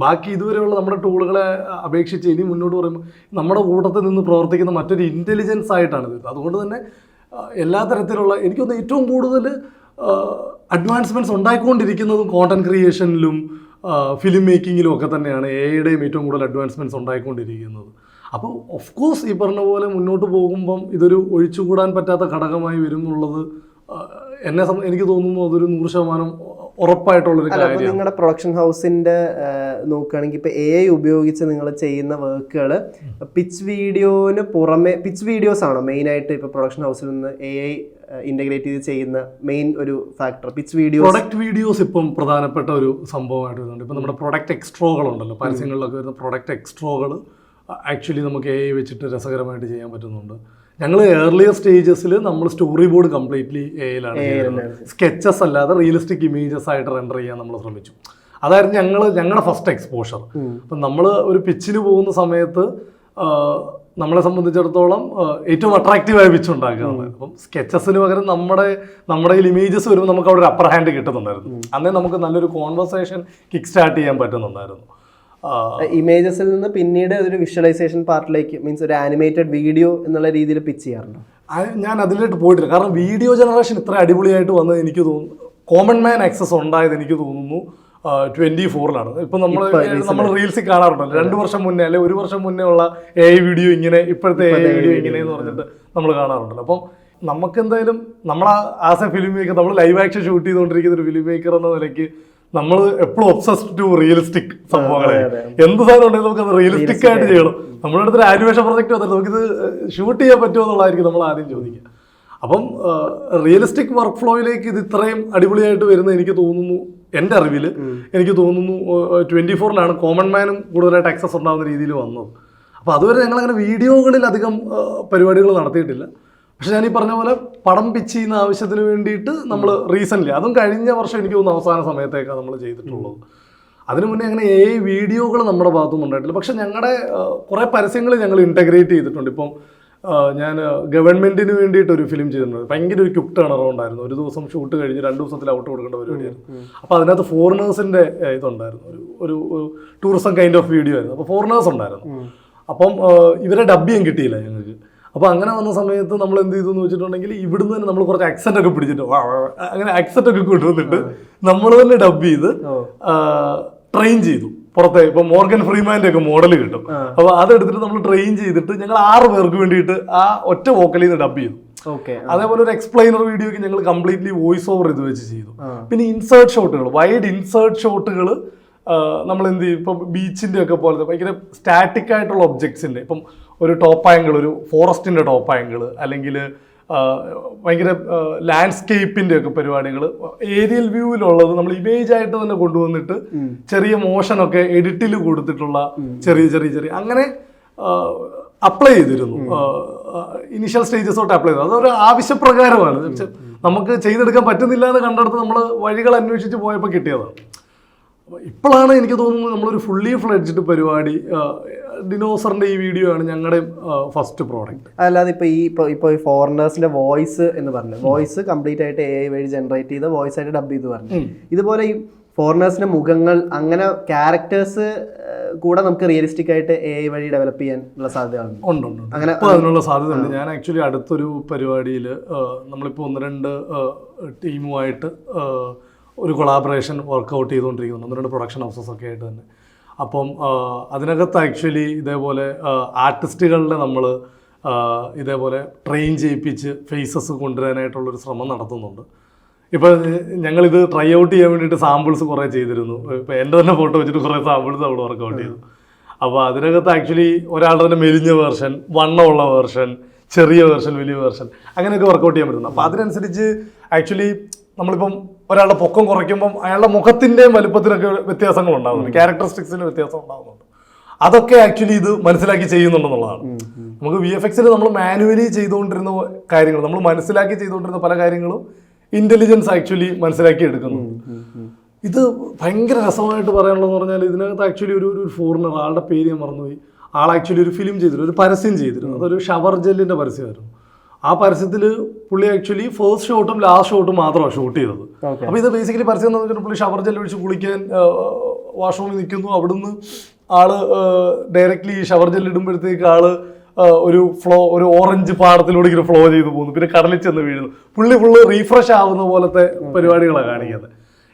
ബാക്കി ഇതുവരെയുള്ള നമ്മുടെ ടൂളുകളെ അപേക്ഷിച്ച് ഇനി മുന്നോട്ട് പറയുമ്പോൾ നമ്മുടെ കൂട്ടത്തിൽ നിന്ന് പ്രവർത്തിക്കുന്ന മറ്റൊരു ഇൻ്റലിജൻസ് ആയിട്ടാണ് ഇത്. അതുകൊണ്ട് തന്നെ എല്ലാ തരത്തിലുള്ള എനിക്കൊന്ന് ഏറ്റവും കൂടുതൽ അഡ്വാൻസ്മെൻറ്റ്സ് ഉണ്ടായിക്കൊണ്ടിരിക്കുന്നതും കോണ്ടന്റ് ക്രിയേഷനിലും ഫിലിം മേക്കിങ്ങിലും ഒക്കെ തന്നെയാണ് AIയുടെയും ഏറ്റവും കൂടുതൽ അഡ്വാൻസ്മെൻറ്റ്സ് ഉണ്ടായിക്കൊണ്ടിരിക്കുന്നത്. അപ്പോൾ ഓഫ് കോഴ്സ് ഈ പറഞ്ഞ പോലെ മുന്നോട്ട് പോകുമ്പം ഇതൊരു ഒഴിച്ചുകൂടാൻ പറ്റാത്ത ഘടകമായി വരും എന്നുള്ളത് എനിക്ക് തോന്നുന്നു അതൊരു 100% ഉറപ്പായിട്ടുള്ളൊരു കാര്യമാണ്. നിങ്ങളുടെ പ്രൊഡക്ഷൻ ഹൗസിന്റെ നോക്കുകയാണെങ്കിൽ ഇപ്പൊ AI ഉപയോഗിച്ച് നിങ്ങൾ ചെയ്യുന്ന വർക്കുകൾ പിച്ച് വീഡിയോന് പുറമെ പിച്ച് വീഡിയോസ് ആണോ മെയിൻ ആയിട്ട് ഇപ്പൊ പ്രൊഡക്ഷൻ ഹൗസിൽ നിന്ന് AI ഇന്റഗ്രേറ്റ് ചെയ്ത് ചെയ്യുന്ന മെയിൻ ഒരു factor? Pitch video product videos ഇപ്പം പ്രധാനപ്പെട്ട ഒരു സംഭവമായിട്ട് വരുന്നുണ്ട്. ഇപ്പം നമ്മുടെ പ്രൊഡക്റ്റ് എക്സ്ട്രോകൾ ഉണ്ടല്ലോ, പരസ്യങ്ങളിലൊക്കെ വരുന്ന പ്രൊഡക്റ്റ് എക്സ്ട്രോകൾ ആക്ച്വലി നമുക്ക് AI വെച്ചിട്ട് രസകരമായിട്ട് ചെയ്യാൻ പറ്റുന്നുണ്ട്. ഞങ്ങൾ ഏർലിയർ സ്റ്റേജസിൽ നമ്മൾ സ്റ്റോറി ബോർഡ് കംപ്ലീറ്റ്ലി AI-ലാണ് ചെയ്യുന്നത്. സ്കെച്ചസ് അല്ലാതെ റിയലിസ്റ്റിക് ഇമേജസ് ആയിട്ട് റെൻഡർ ചെയ്യാൻ നമ്മൾ ശ്രമിച്ചു. അതായിരുന്നു ഞങ്ങളുടെ ഫസ്റ്റ് എക്സ്പോഷർ. അപ്പം നമ്മൾ ഒരു പിച്ചിന് പോകുന്ന സമയത്ത് നമ്മളെ സംബന്ധിച്ചിടത്തോളം ഏറ്റവും അട്രാക്റ്റീവായ പിച്ച് ഉണ്ടാക്കുകയാണ്. അപ്പം സ്കെച്ചസിന് പകരം നമ്മുടെ ഇമേജസ് വരുമ്പോൾ നമുക്ക് അവിടെ ഒരു അപ്പർ ഹാൻഡ് കിട്ടുന്നുണ്ടായിരുന്നു. അന്നേ നമുക്ക് നല്ലൊരു കോൺവെർസേഷൻ കിക്ക് സ്റ്റാർട്ട് ചെയ്യാൻ പറ്റുന്നുണ്ടായിരുന്നു. ഇമേജസിൽ നിന്ന് പിന്നീട് ഒരു വിഷ്വലൈസേഷൻ പാർട്ടിലേക്ക് മീൻസ് ഒരു ആനിമേറ്റഡ് വീഡിയോ എന്നുള്ള രീതിയിൽ പിച്ച് ചെയ്യാറുണ്ടോ? ഞാൻ അതിലേക്ക് പോയിട്ടില്ല. കാരണം വീഡിയോ ജനറേഷൻ ഇത്ര അടിപൊളിയായിട്ട് വന്നത് എനിക്ക് തോന്നുന്നു കോമൺ മാൻ ആക്സസ് ഉണ്ടായത് എനിക്ക് തോന്നുന്നു 24-ലാണ്. ഇപ്പം നമ്മൾ റീൽസിൽ കാണാറുണ്ടല്ലോ 2 വർഷം മുന്നേ അല്ലെ 1 വർഷം മുന്നേ ഉള്ള AI വീഡിയോ ഇങ്ങനെ, ഇപ്പോഴത്തെ AI വീഡിയോ ഇങ്ങനെ എന്ന് പറഞ്ഞിട്ട് നമ്മൾ കാണാറുണ്ടല്ലോ. അപ്പം നമുക്കെന്തായാലും ആസ് എ ഫിലിം മേക്കർ, നമ്മൾ ലൈവ് ആക്ഷൻ ഷൂട്ട് ചെയ്തുകൊണ്ടിരിക്കുന്ന ഒരു ഫിലിം മേക്കർ എന്ന നിലയ്ക്ക് നമ്മൾ എപ്പോഴും ഒബ്സസ്ഡ് ടു റിയലിസ്റ്റിക് സംഭവങ്ങളെ. എന്ത് സാധനം ഉണ്ടെങ്കിൽ നമുക്കത് റിയലിസ്റ്റിക് ആയിട്ട് ചെയ്യണം. നമ്മുടെ അടുത്തൊരു ആനിമേഷൻ പ്രൊജക്റ്റ് വന്നിട്ട് നമുക്കിത് ഷൂട്ട് ചെയ്യാൻ പറ്റുമോ എന്നുള്ളതായിരിക്കും നമ്മൾ ആദ്യം ചോദിക്കുക. അപ്പം റിയലിസ്റ്റിക് വർക്ക് ഫ്ലോയിലേക്ക് ഇത് ഇത്രയും അടിപൊളിയായിട്ട് വരുന്നത് എനിക്ക് തോന്നുന്നു, എൻ്റെ അറിവിൽ എനിക്ക് തോന്നുന്നു 24-ലാണ് കോമൺ മാനും കൂടുതലായിട്ട് ആക്സസ് ഉണ്ടാകുന്ന രീതിയിൽ വന്നത്. അപ്പോൾ അതുവരെ ഞങ്ങളങ്ങനെ വീഡിയോകളിൽ അധികം പരിപാടികൾ നടത്തിയിട്ടില്ല. പക്ഷെ ഞാൻ ഈ പറഞ്ഞ പോലെ പടം പിച്ച് ചെയ്യുന്ന ആവശ്യത്തിന് വേണ്ടിയിട്ട് നമ്മൾ റീസെൻ്റ്ലി, അതും കഴിഞ്ഞ വർഷം എനിക്ക് തോന്നുന്നു അവസാന സമയത്തേക്കാണ് നമ്മൾ ചെയ്തിട്ടുള്ളത്. അതിനു മുന്നേ അങ്ങനെ വീഡിയോകൾ നമ്മുടെ ഭാഗത്തുനിന്ന് ഉണ്ടായിട്ടില്ല. പക്ഷെ ഞങ്ങളുടെ കുറേ പരസ്യങ്ങൾ ഞങ്ങൾ ഇൻറ്റഗ്രേറ്റ് ചെയ്തിട്ടുണ്ട്. ഇപ്പം ഞാൻ ഗവൺമെൻറ്റിന് വേണ്ടിയിട്ട് ഒരു ഫിലിം ചെയ്തിട്ടുണ്ട്. ഭയങ്കര ഒരു ക്വിക്ക് ടേൺ അറൗണ്ട് ആയിരുന്നു. ഒരു ദിവസം ഷൂട്ട് കഴിഞ്ഞ് 2 ദിവസത്തിൽ ഔട്ട് കൊടുക്കേണ്ട പരിപാടിയായിരുന്നു. അപ്പോൾ അതിനകത്ത് ഫോറിനേഴ്സിൻ്റെ ഇതുണ്ടായിരുന്നു, ഒരു ടൂറിസം കൈൻഡ് ഓഫ് വീഡിയോ ആയിരുന്നു. അപ്പോൾ ഫോറിനേഴ്സ് ഉണ്ടായിരുന്നു. അപ്പം ഇവരെ ഡബ് ചെയ്യാൻ കിട്ടിയില്ല ഞങ്ങൾക്ക്. അപ്പോൾ അങ്ങനെ വന്ന സമയത്ത് നമ്മൾ എന്ത് ചെയ്തു എന്ന് വെച്ചിട്ടുണ്ടെങ്കിൽ ഇവിടുന്ന് തന്നെ നമ്മൾ കുറച്ച് ആക്സെൻ്റ് ഒക്കെ പിടിച്ചിട്ട് അങ്ങനെ ആക്സെൻ്റ് ഒക്കെ കൊണ്ടുവന്നിട്ട് നമ്മൾ തന്നെ ഡബ് ചെയ്ത് ട്രെയിൻ ചെയ്തു പുറത്തെ. ഇപ്പം മോർഗൻ ഫ്രീമാൻ്റെ ഒക്കെ മോഡൽ കിട്ടും. അപ്പോൾ അതെടുത്തിട്ട് നമ്മൾ ട്രെയിൻ ചെയ്തിട്ട് ഞങ്ങൾ 6 പേർക്ക് വേണ്ടിയിട്ട് ആ ഒറ്റ വോക്കലിൽ നിന്ന് ഡബ് ചെയ്തു. അതേപോലെ ഒരു എക്സ്പ്ലെയിനർ വീഡിയോക്ക് ഞങ്ങൾ കംപ്ലീറ്റ്ലി വോയിസ് ഓവർ ഇത് വെച്ച് ചെയ്തു. പിന്നെ ഇൻസേർട്ട് ഷോട്ടുകൾ, വൈഡ് ഇൻസേർട്ട് ഷോട്ടുകൾ നമ്മൾ എന്ത് ചെയ്യും, ഇപ്പം ബീച്ചിൻ്റെ ഒക്കെ പോലത്തെ ഭയങ്കര സ്റ്റാറ്റിക് ആയിട്ടുള്ള ഒബ്ജക്ട്സിൻ്റെ, ഇപ്പം ഒരു ടോപ്പ് ആംഗിൾ, ഒരു ഫോറസ്റ്റിൻ്റെ ടോപ്പ് ആംഗിൾ, അല്ലെങ്കിൽ ഭയങ്കര ലാൻഡ്സ്കേപ്പിൻ്റെ ഒക്കെ പരിപാടികൾ ഏരിയൽ വ്യൂവിലുള്ളത് നമ്മൾ ഇമേജ് ആയിട്ട് തന്നെ കൊണ്ടുവന്നിട്ട് ചെറിയ മോഷനൊക്കെ എഡിറ്റിൽ കൊടുത്തിട്ടുള്ള ചെറിയ അങ്ങനെ അപ്ലൈ ചെയ്തിരുന്നു. ഇനീഷ്യൽ സ്റ്റേജസ് തൊട്ട് അപ്ലൈ ചെയ്തു. അതൊരു ആവശ്യപ്രകാരമാണ്. നമുക്ക് ചെയ്തെടുക്കാൻ പറ്റുന്നില്ല എന്ന് കണ്ടെടുത്ത് നമ്മൾ വഴികൾ അന്വേഷിച്ച് പോയപ്പോൾ കിട്ടിയതാണ്. ഇപ്പോഴാണ് എനിക്ക് തോന്നുന്നത് നമ്മളൊരു ഫുള്ളി ഫ്ലെഡ്ജ്ഡ് പരിപാടി. ഡിനോസറിന്റെ ഈ വീഡിയോ ആണ് ഞങ്ങളുടെ ഫസ്റ്റ് പ്രോഡക്റ്റ്. അല്ലാതെ ഇപ്പോൾ ഈ ഫോറിനേഴ്സിന്റെ വോയിസ് എന്ന് പറഞ്ഞു, വോയിസ് കംപ്ലീറ്റ് ആയിട്ട് AI വഴി ജനറേറ്റ് ചെയ്ത വോയിസ് ആയിട്ട് ഡബ് ചെയ്ത് പറഞ്ഞു. ഇതുപോലെ ഈ ഫോറിനേഴ്സിന്റെ മുഖങ്ങൾ, അങ്ങനെ ക്യാരക്ടേഴ്സ് കൂടെ നമുക്ക് റിയലിസ്റ്റിക് ആയിട്ട് AI വഴി ഡെവലപ്പ് ചെയ്യാനുള്ള സാധ്യതകളുണ്ട്. ഉണ്ട് അങ്ങനെ അതിനുള്ള സാധ്യത ഉണ്ട്. ഞാൻ ആക്ച്വലി അടുത്തൊരു പരിപാടിയിൽ നമ്മളിപ്പോൾ 1-2 ടീമുമായിട്ട് ഒരു കൊളാബറേഷൻ വർക്കൗട്ട് ചെയ്തുകൊണ്ടിരിക്കുന്നു, 1-2 പ്രൊഡക്ഷൻ ഹൗസസ് ഒക്കെ ആയിട്ട് തന്നെ. അപ്പം അതിനകത്ത് ആക്ച്വലി ഇതേപോലെ ആർട്ടിസ്റ്റുകളുടെ നമ്മൾ ഇതേപോലെ ട്രെയിൻ ചെയ്യിപ്പിച്ച് ഫേസസ് കൊണ്ടുവരാനായിട്ടുള്ളൊരു ശ്രമം നടത്തുന്നുണ്ട്. ഇപ്പോൾ ഞങ്ങളിത് ട്രൈ ഔട്ട് ചെയ്യാൻ വേണ്ടിയിട്ട് സാമ്പിൾസ് കുറേ ചെയ്തിരുന്നു. ഇപ്പോൾ എൻ്റെ തന്നെ ഫോട്ടോ വെച്ചിട്ട് കുറേ സാമ്പിൾസ് അവിടെ വർക്കൗട്ട് ചെയ്തു. അപ്പോൾ അതിനകത്ത് ആക്ച്വലി ഒരാളുടെ തന്നെ മെലിഞ്ഞ വേർഷൻ, വണ്ണമുള്ള വേർഷൻ, ചെറിയ വേർഷൻ, വലിയ വേർഷൻ, അങ്ങനെയൊക്കെ വർക്കൗട്ട് ചെയ്യാൻ പറ്റുന്നു. അപ്പോൾ അതിനനുസരിച്ച് ആക്ച്വലി നമ്മളിപ്പം ഒരാളുടെ പൊക്കം കുറയ്ക്കുമ്പം അയാളുടെ മുഖത്തിൻ്റെയും വലുപ്പത്തിനൊക്കെ വ്യത്യാസങ്ങൾ ഉണ്ടാകുന്നുണ്ട്, ക്യാരക്ടറിസ്റ്റിക്സിന് വ്യത്യാസം ഉണ്ടാകുന്നുണ്ട്. അതൊക്കെ ആക്ച്വലി ഇത് മനസ്സിലാക്കി ചെയ്യുന്നുണ്ടെന്നുള്ളതാണ്. നമുക്ക് VFXൽ നമ്മൾ മാനുവലി ചെയ്തുകൊണ്ടിരുന്ന കാര്യങ്ങൾ, നമ്മൾ മനസ്സിലാക്കി ചെയ്തുകൊണ്ടിരുന്ന പല കാര്യങ്ങളും ഇന്റലിജൻസ് ആക്ച്വലി മനസ്സിലാക്കി എടുക്കുന്നു. ഇത് ഭയങ്കര രസമായിട്ട് പറയാനുള്ളതെന്ന് പറഞ്ഞാൽ ഇതിനകത്ത് ആക്ച്വലി ഒരു ഫോറിനർ, ആളുടെ പേര് ഞാൻ മറന്നുപോയി, ആൾ ആക്ച്വലി ഒരു ഫിലിം ചെയ്തിരുന്നു, ഒരു പരസ്യം ചെയ്തിരുന്നു. അതൊരു ഷവർ ജെല്ലിൻ്റെ പരസ്യമായിരുന്നു. ആ പരസ്യത്തിൽ പുള്ളി ആക്ച്വലി ഫസ്റ്റ് ഷോട്ടും ലാസ്റ്റ് ഷോട്ടും മാത്രമാണ് ഷൂട്ട് ചെയ്തത്. അപ്പോൾ ഇത് ബേസിക്കലി പരസ്യം എന്ന് പറഞ്ഞാൽ പുള്ളി ഷവർ ജെല്ല് ഒഴിച്ച് കുളിക്കാൻ വാഷ്റൂമിൽ നിൽക്കുന്നു. അവിടുന്ന് ആള് ഡയറക്റ്റ്ലി ഷവർ ജെല്ല് ഇടുമ്പോഴത്തേക്ക് ആള് ഒരു ഓറഞ്ച് പാടത്തിലൂടെ ഇങ്ങനെ ഫ്ലോ ചെയ്ത് പോകുന്നു, പിന്നെ കടലിൽ ചെന്ന് വീഴുന്നു. പുള്ളി ഫുള്ള് റീഫ്രഷ് ആവുന്ന പോലത്തെ പരിപാടികളാണ് കാണിക്കുന്നത്.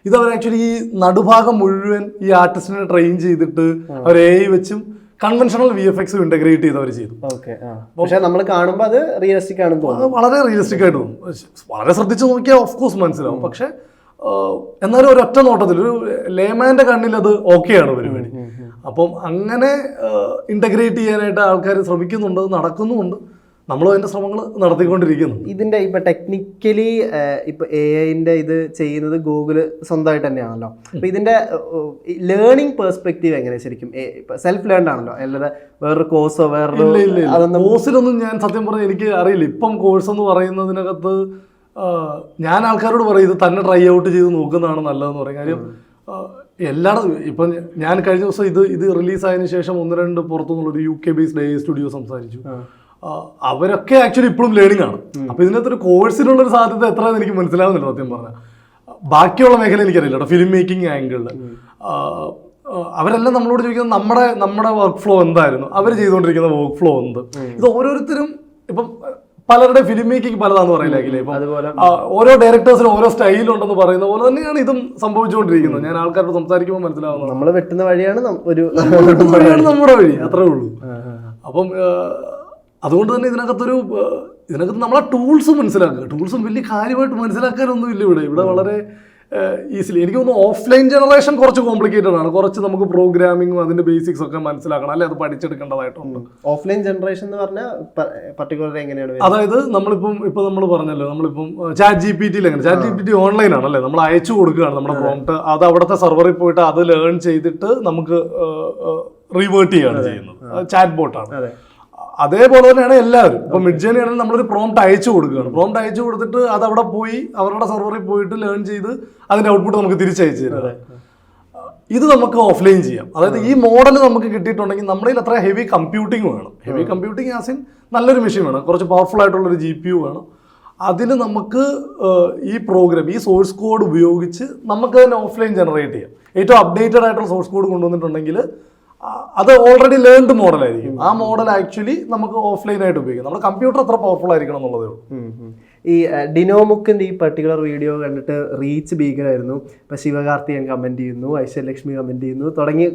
ഇത് അവർ ആക്ച്വലി ഈ നടുഭാഗം മുഴുവൻ ഈ ആർട്ടിസ്റ്റിനെ ട്രെയിൻ ചെയ്തിട്ട് അവർ AI വെച്ചും കൺവെൻഷണൽ VFX ഇന്റഗ്രേറ്റ് ചെയ്ത് അവർ ചെയ്തു. പക്ഷെ നമ്മൾ കാണുമ്പോൾ അത് റിയലിസ്റ്റിക് ആണെന്ന് തോന്നുന്നു. വളരെ റിയലിസ്റ്റിക് ആയിട്ട് തോന്നും. വളരെ ശ്രദ്ധിച്ച് നോക്കിയാൽ ഓഫ് കോഴ്സ് മനസ്സിലാവും. പക്ഷെ എന്നാലും ഒരൊറ്റ നോട്ടത്തിൽ ഒരു ലേമാൻ്റെ കണ്ണിൽ അത് ഓക്കെയാണ് പരിപാടി. അപ്പം അങ്ങനെ ഇന്റഗ്രേറ്റ് ചെയ്യാനായിട്ട് ആൾക്കാർ ശ്രമിക്കുന്നുണ്ട്, നടക്കുന്നുമുണ്ട്. നമ്മളും അതിൻ്റെ ശ്രമങ്ങൾ നടത്തിക്കൊണ്ടിരിക്കുന്നു. ഇതിൻ്റെ ഇപ്പം ടെക്നിക്കലി ഇപ്പം AI ഇത് ചെയ്യുന്നത് ഗൂഗിള് സ്വന്തമായിട്ട് തന്നെയാണല്ലോ. അപ്പം ഇതിൻ്റെ ലേണിംഗ് പെർസ്പെക്റ്റീവ് എങ്ങനെ ശരിക്കും? ഇപ്പം സെൽഫ് ലേൺഡ് ആണല്ലോ, അല്ലാതെ വേറൊരു കോഴ്സോ വേറൊരു കോഴ്സിലൊന്നും ഞാൻ സത്യം പറഞ്ഞാൽ എനിക്ക് അറിയില്ല. ഇപ്പം കോഴ്സ് എന്ന് പറയുന്നതിനകത്ത് ഞാൻ ആൾക്കാരോട് പറയും ഇത് തന്നെ ട്രൈ ഔട്ട് ചെയ്ത് നോക്കുന്നതാണ് നല്ലതെന്ന് പറയും. കാര്യം എല്ലായിടും ഇപ്പം ഞാൻ കഴിഞ്ഞ ദിവസം ഇത് റിലീസായതിനു ശേഷം 1-2 പുറത്തുനിന്നുള്ളൊരു UK ബേസ്ഡ് AI സ്റ്റുഡിയോ സംസാരിച്ചു. അവരൊക്കെ ആക്ച്വലി ഇപ്പോഴും ലേണിംഗ് ആണ്. അപ്പോൾ ഇതിനകത്തൊരു കോഴ്സിനുള്ളൊരു സാധ്യത എത്രയെന്ന് എനിക്ക് മനസ്സിലാവുന്നില്ല സത്യം പറഞ്ഞാൽ. ബാക്കിയുള്ള മേഖല എനിക്കറിയില്ല കേട്ടോ. ഫിലിം മേക്കിംഗ് ആംഗിളിൽ അവരെല്ലാം നമ്മളോട് ചോദിക്കുന്നത് നമ്മുടെ വർക്ക് ഫ്ലോ എന്തായിരുന്നു, അവർ ചെയ്തുകൊണ്ടിരിക്കുന്ന വർക്ക് ഫ്ലോ എന്ത്. ഇത് ഓരോരുത്തരും ഇപ്പം പലരുടെ ഫിലിം മേക്കിംഗ് പലതാന്ന് പറയില്ലാക്കില്ലേ. ഇപ്പം ഓരോ ഡയറക്ടേഴ്സിനും ഓരോ സ്റ്റൈലുണ്ടെന്ന് പറയുന്ന പോലെ തന്നെയാണ് ഇതും സംഭവിച്ചുകൊണ്ടിരിക്കുന്നത്. ഞാൻ ആൾക്കാരോട് സംസാരിക്കുമ്പോൾ മനസ്സിലാവുന്നത് നമ്മൾ വെട്ടുന്ന വഴിയാണ് നമ്മുടെ വഴി, അത്രേ ഉള്ളൂ. അപ്പം അതുകൊണ്ട് തന്നെ ഇതിനകത്ത് നമ്മളെ ടൂൾസ് മനസ്സിലാക്കുക. ടൂൾസും വലിയ കാര്യമായിട്ട് മനസ്സിലാക്കാനൊന്നും ഇല്ല ഇവിടെ വളരെ ഈസിലി. എനിക്ക് തോന്നുന്നു ഓഫ്ലൈൻ ജനറേഷൻ കുറച്ച് കോംപ്ലിക്കേറ്റഡ് ആണ്. കുറച്ച് നമുക്ക് പ്രോഗ്രാമിങ്ങും അതിന്റെ ബേസിക്സ് ഒക്കെ മനസ്സിലാക്കണം, അല്ലെ അത് പഠിച്ചെടുക്കേണ്ടതായിട്ടുണ്ട്. ഓഫ്ലൈൻ ജനറേഷൻ എന്ന് പറഞ്ഞാൽ പർട്ടിക്കുലർ എങ്ങനെയാണ്? അതായത് ഇപ്പൊ നമ്മൾ പറഞ്ഞല്ലോ, നമ്മളിപ്പം ചാറ്റ് GPT എങ്ങനെ, ചാറ്റ് GPT ഓൺലൈൻ ആണ് അല്ലേ, നമ്മൾ അയച്ചു കൊടുക്കുകയാണ് നമ്മുടെ പ്രോംപ്റ്റ്, അത് അവിടുത്തെ സെർവറിൽ പോയിട്ട് അത് ലേൺ ചെയ്തിട്ട് നമുക്ക് റിവേർട്ട് ചെയ്യുകയാണ് ചെയ്യുന്നത്. ചാറ്റ് ബോട്ടാണ്. അതേപോലെ തന്നെയാണ് എല്ലാവരും. ഇപ്പൊ മിഡ്ജേണി ആണെങ്കിൽ നമ്മളൊരു പ്രോംപ്റ്റ് അയച്ചു കൊടുക്കുകയാണ്. പ്രോംപ്റ്റ് അയച്ചു കൊടുത്തിട്ട് അത് അവിടെ പോയി അവരുടെ സെർവറിൽ പോയിട്ട് ലേൺ ചെയ്ത് അതിന്റെ ഔട്ട്പുട്ട് നമുക്ക് തിരിച്ചയച്ചു തരും. ഇത് നമുക്ക് ഓഫ്ലൈൻ ചെയ്യാം. അതായത് ഈ മോഡൽ നമുക്ക് കിട്ടിയിട്ടുണ്ടെങ്കിൽ നമ്മുടെ കയ്യിൽ അത്ര ഹെവി കമ്പ്യൂട്ടിംഗ് വേണം. ഹെവി കമ്പ്യൂട്ടിംഗ് ആസിൻ നല്ലൊരു മെഷീൻ വേണം, കുറച്ച് പവർഫുൾ ആയിട്ടുള്ളൊരു GPU വേണം. അതിന് നമുക്ക് ഈ പ്രോഗ്രാം, ഈ സോഴ്സ് കോഡ് ഉപയോഗിച്ച് നമുക്ക് തന്നെ ഓഫ്ലൈൻ ജനറേറ്റ് ചെയ്യാം. ഏറ്റവും അപ്ഡേറ്റഡ് ആയിട്ടുള്ള സോഴ്സ് കോഡ് കൊണ്ടുവന്നിട്ടുണ്ടെങ്കിൽ അത് ഓൾറെഡി ലേൺഡ് മോഡലായിരിക്കും. ആ മോഡൽ ആക്ച്വലി നമുക്ക് ഓഫ്ലൈൻ ആയിട്ട് ഉപയോഗിക്കാം. നമ്മുടെ കമ്പ്യൂട്ടർ അത്ര പവർഫുൾ ആയിരിക്കണം എന്നുള്ളതേ ഉള്ളൂ. ഈ ഡിനോമുക്കിന്റെ ഈ പർട്ടിക്കുലർ വീഡിയോ കണ്ടിട്ട് റീച്ച് ഭീകരമായിരുന്നു. ഇപ്പൊ ശിവകാർത്തികൻ കമന്റ് ചെയ്യുന്നു, ഐശ്വര്യലക്ഷ്മി കമന്റ് ചെയ്യുന്നു തുടങ്ങി.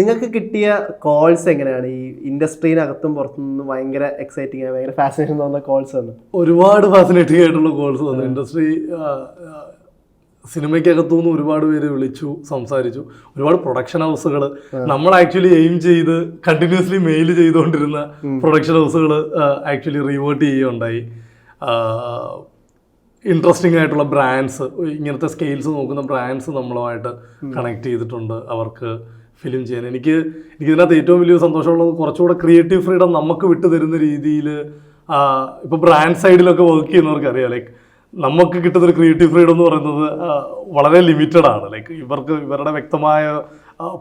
നിങ്ങൾക്ക് കിട്ടിയ കോൾസ് എങ്ങനെയാണ്? ഈ ഇൻഡസ്ട്രീനകത്തും പുറത്തുനിന്ന് ഭയങ്കര എക്സൈറ്റിംഗ് ആയി, ഭയങ്കര ഫാസിനേഷൻ തോന്നുന്ന കോൾസ് വന്നു? ഒരുപാട് ഫാസിനേറ്റിംഗ് ആയിട്ടുള്ള കോൾസ് വന്നു. ഇൻഡസ്ട്രി സിനിമയ്ക്കകത്തുനിന്ന് ഒരുപാട് പേര് വിളിച്ചു, സംസാരിച്ചു. ഒരുപാട് പ്രൊഡക്ഷൻ ഹൗസുകൾ നമ്മൾ ആക്ച്വലി എയിം ചെയ്ത് കണ്ടിന്യൂസ്ലി മെയിൽ ചെയ്തുകൊണ്ടിരുന്ന പ്രൊഡക്ഷൻ ഹൗസുകൾ ആക്ച്വലി റിവേർട്ട് ചെയ്യുകയുണ്ടായി. ഇൻട്രസ്റ്റിംഗ് ആയിട്ടുള്ള ബ്രാൻഡ്സ്, ഇങ്ങനത്തെ സ്കെയിൽസ് നോക്കുന്ന ബ്രാൻഡ്സ് നമ്മളുമായിട്ട് കണക്ട് ചെയ്തിട്ടുണ്ട് അവർക്ക് ഫിലിം ചെയ്യാൻ. എനിക്ക് ഇതിനകത്ത് ഏറ്റവും വലിയ സന്തോഷമുള്ളത് കുറച്ചുകൂടെ ക്രിയേറ്റീവ് ഫ്രീഡം നമുക്ക് വിട്ടു തരുന്ന രീതിയിൽ ഇപ്പോൾ ബ്രാൻഡ് സൈഡിലൊക്കെ വർക്ക് ചെയ്യുന്നവർക്ക് അറിയാം, ലൈക്ക് നമുക്ക് കിട്ടുന്നൊരു ക്രിയേറ്റീവ് ഫ്രീഡം എന്ന് പറയുന്നത് വളരെ ലിമിറ്റഡ് ആണ്. ലൈക്ക് ഇവരുടെ വ്യക്തമായ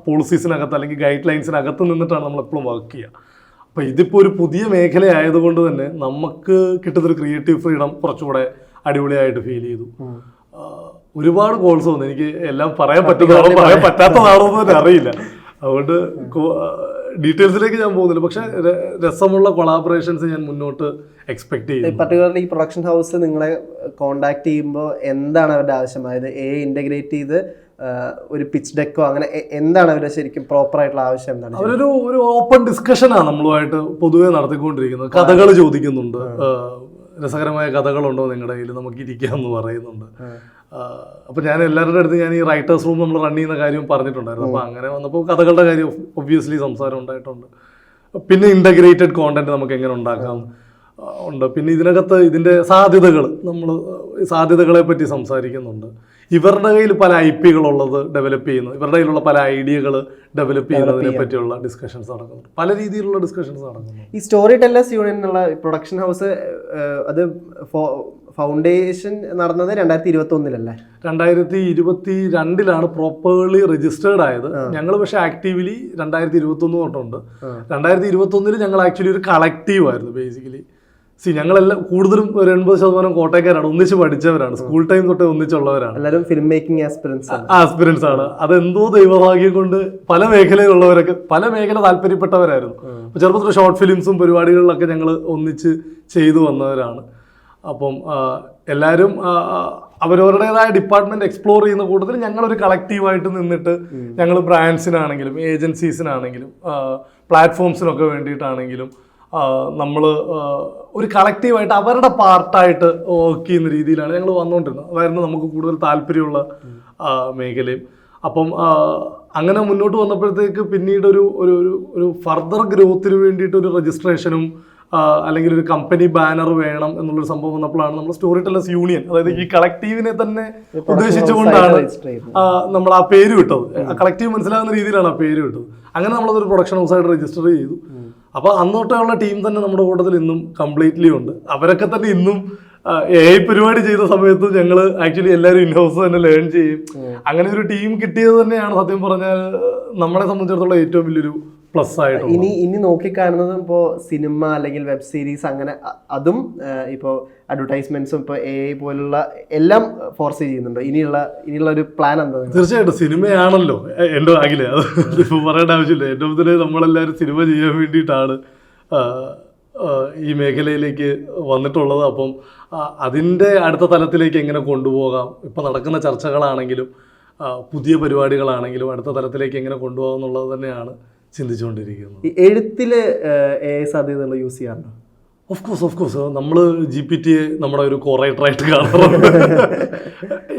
പോളിസീസിനകത്ത് അല്ലെങ്കിൽ ഗൈഡ് ലൈൻസിനകത്ത് നിന്നിട്ടാണ് നമ്മൾ എപ്പോഴും വർക്ക് ചെയ്യുക. അപ്പോൾ ഇതിപ്പോൾ ഒരു പുതിയ മേഖല ആയതുകൊണ്ട് തന്നെ നമുക്ക് കിട്ടുന്നൊരു ക്രിയേറ്റീവ് ഫ്രീഡം കുറച്ചുകൂടെ അടിപൊളിയായിട്ട് ഫീൽ ചെയ്തു. ഒരുപാട് കോൾസ് വന്നു. എനിക്ക് എല്ലാം പറയാൻ പറ്റുന്നതാണോ പറയാൻ പറ്റാത്തതാണോ എന്ന് അറിയില്ല, അതുകൊണ്ട് ഡീറ്റെയിൽസിലേക്ക് ഞാൻ പോകുന്നില്ല. പക്ഷെ രസമുള്ള കൊളാബറേഷൻസ് ഞാൻ മുന്നോട്ട് എക്സ്പെക്ട് ചെയ്യുന്നു. പർട്ടിക്കുലർലി ഈ പ്രൊഡക്ഷൻ ഹൗസ് നിങ്ങളെ കോണ്ടാക്ട് ചെയ്യുമ്പോൾ എന്താണ് അവരുടെ ആവശ്യമായത്? ഇന്റഗ്രേറ്റ് ചെയ്ത് ഒരു പിച്ച് ഡെക്കോ അങ്ങനെ എന്താണ് അവരുടെ ശരിക്കും പ്രോപ്പർ ആയിട്ടുള്ള ആവശ്യം? എന്താണ് ഒരു ഓപ്പൺ ഡിസ്കഷനാണ് നമ്മളുമായിട്ട് പൊതുവെ നടത്തിക്കൊണ്ടിരിക്കുന്നത്. കഥകൾ ചോദിക്കുന്നുണ്ട്, രസകരമായ കഥകളുണ്ടോ നിങ്ങളുടെ കയ്യിൽ, നമുക്ക് ഇരിക്കാമെന്ന് പറയുന്നുണ്ട്. അപ്പോൾ ഞാൻ എല്ലാവരുടെ അടുത്ത് ഞാൻ ഈ റൈറ്റേഴ്സ് റൂം നമ്മൾ റൺ ചെയ്യുന്ന കാര്യം പറഞ്ഞിട്ടുണ്ടായിരുന്നു. അപ്പോൾ അങ്ങനെ വന്നപ്പോൾ കഥകളുടെ കാര്യം ഒബ്വിയസ്ലി സംസാരം ഉണ്ടായിട്ടുണ്ട്. പിന്നെ ഇൻ്റഗ്രേറ്റഡ് കോണ്ടന്റ് നമുക്ക് എങ്ങനെ ഉണ്ടാക്കാം ഉണ്ട്. പിന്നെ ഇതിനകത്ത് ഇതിൻ്റെ സാധ്യതകൾ, നമ്മൾ സാധ്യതകളെ പറ്റി സംസാരിക്കുന്നുണ്ട്. ഇവരുടെ കയ്യിൽ പല IP-കളുള്ളത് ഡെവലപ്പ് ചെയ്യുന്നു, ഇവരുടെ കയ്യിലുള്ള പല ഐഡിയകൾ ഡെവലപ്പ് ചെയ്യുന്നതിനെ പറ്റിയുള്ള ഡിസ്കഷൻസ് നടക്കുന്നുണ്ട്. പല രീതിയിലുള്ള ഡിസ്കഷൻസ് നടക്കുന്നു. ഈ സ്റ്റോറി ടെല്ലേഴ്സ് യൂണിയൻ എന്നുള്ള പ്രൊഡക്ഷൻ ഹൗസ് അത് ഫൗണ്ടേഷൻ നടന്നത് 2021-ലല്ലേ? 2022-ലാണ് പ്രോപ്പർലി രജിസ്റ്റേർഡ് ആയത്. ഞങ്ങൾ പക്ഷേ ആക്റ്റീവ്ലി 2021 തൊട്ടുണ്ട്. 2021 ഞങ്ങൾ ആക്ച്വലി ഒരു കളക്റ്റീവ് ആയിരുന്നു ബേസിക്കലി. ഞങ്ങളെല്ലാം കൂടുതലും 80% കോട്ടയക്കാരാണ്, ഒന്നിച്ച് പഠിച്ചവരാണ്, സ്കൂൾ ടൈം തൊട്ടേ ഒന്നിച്ചുള്ളവരാണ്. എല്ലാവരും ഫിലിം മേക്കിംഗ് ആസ്പിരൻസ് ആണ്. അതെന്തോ ദൈവഭാഗ്യം കൊണ്ട് പല മേഖലയിലുള്ളവരൊക്കെ പല മേഖല താല്പര്യപ്പെട്ടവരായിരുന്നു. ചെറുപ്പത്തിൽ ഷോർട്ട് ഫിലിംസും പരിപാടികളിലൊക്കെ ഞങ്ങൾ ഒന്നിച്ച് ചെയ്തു വന്നവരാണ്. അപ്പം എല്ലാവരും അവരവരുടേതായ ഡിപ്പാർട്ട്മെന്റ് എക്സ്പ്ലോർ ചെയ്യുന്ന കൂട്ടത്തിൽ ഞങ്ങളൊരു കളക്റ്റീവായിട്ട് നിന്നിട്ട് ഞങ്ങൾ ബ്രാൻഡ്സിനാണെങ്കിലും ഏജൻസീസിനാണെങ്കിലും പ്ലാറ്റ്ഫോംസിനൊക്കെ വേണ്ടിയിട്ടാണെങ്കിലും നമ്മൾ ഒരു കളക്റ്റീവായിട്ട് അവരുടെ പാർട്ടായിട്ട് വർക്ക് ചെയ്യുന്ന രീതിയിലാണ് ഞങ്ങൾ വന്നുകൊണ്ടിരുന്നത്. അതായിരുന്നു നമുക്ക് കൂടുതൽ താല്പര്യമുള്ള മേഖലയും. അപ്പം അങ്ങനെ മുന്നോട്ട് വന്നപ്പോഴത്തേക്ക് പിന്നീട് ഒരു ഫർദർ ഗ്രോത്തിന് വേണ്ടിയിട്ട് ഒരു രജിസ്ട്രേഷനും അല്ലെങ്കിൽ ഒരു കമ്പനി ബാനർ വേണം എന്നുള്ളൊരു സംഭവം വന്നപ്പോഴാണ് നമ്മൾ സ്റ്റോറി ടെല്ലേഴ്സ് യൂണിയൻ, അതായത് ഈ കളക്റ്റീവിനെ തന്നെ ഉദ്ദേശിച്ചുകൊണ്ടാണ് നമ്മൾ ആ പേര് വിട്ടത്. ആ കളക്റ്റീവ് മനസ്സിലാകുന്ന രീതിയിലാണ് ആ പേര് വിട്ടത്. അങ്ങനെ നമ്മളതൊരു പ്രൊഡക്ഷൻ ഹൗസായിട്ട് രജിസ്റ്റർ ചെയ്തു. അപ്പോൾ അന്നോട്ടുള്ള ടീം തന്നെ നമ്മുടെ കൂട്ടത്തിൽ ഇന്നും കംപ്ലീറ്റ്ലി ഉണ്ട്. അവരൊക്കെ തന്നെ ഇന്നും AI പരിപാടി ചെയ്ത സമയത്ത് ഞങ്ങൾ ആക്ച്വലി എല്ലാവരും ഇൻഹൗസ് തന്നെ ലേൺ ചെയ്യും. അങ്ങനെ ഒരു ടീം കിട്ടിയത് തന്നെയാണ് സത്യം പറഞ്ഞാൽ നമ്മളെ സംബന്ധിച്ചിടത്തോളം ഏറ്റവും വലിയൊരു പ്ലസ് ആയിട്ട്. ഇനി നോക്കിക്കാണുന്നതും ഇപ്പോൾ സിനിമ അല്ലെങ്കിൽ വെബ് സീരീസ് അങ്ങനെ അതും ഇപ്പോൾ അഡ്വർടൈസ്മെന്റ്സും ഇപ്പോൾ AI പോലുള്ള എല്ലാം ഫോർസ് ചെയ്യുന്നുണ്ടോ? ഇനിയുള്ള ഒരു പ്ലാൻ എന്താ? തീർച്ചയായിട്ടും സിനിമയാണല്ലോ എൻ്റെ ആകില്ല, അത് ഇപ്പോൾ പറയേണ്ട ആവശ്യമില്ല. എൻ്റെ മുതൽ നമ്മളെല്ലാവരും സിനിമ ചെയ്യാൻ വേണ്ടിയിട്ടാണ് ഈ മേഖലയിലേക്ക് വന്നിട്ടുള്ളത്. അപ്പം അതിൻ്റെ അടുത്ത തലത്തിലേക്ക് എങ്ങനെ കൊണ്ടുപോകാം, ഇപ്പോൾ നടക്കുന്ന ചർച്ചകളാണെങ്കിലും പുതിയ പരിപാടികളാണെങ്കിലും അടുത്ത തലത്തിലേക്ക് എങ്ങനെ കൊണ്ടുപോകാം എന്നുള്ളത് തന്നെയാണ് ചിന്തിച്ചുകൊണ്ടിരിക്കുന്നത്. എഴുത്തിൽ AI സാധ്യതകൾ യൂസ് ചെയ്യാറുണ്ടോ? ഓഫ് കോഴ്സ് നമ്മൾ GPT നമ്മുടെ ഒരു കോറൈറ്ററായിട്ട് കാണാറുണ്ട്.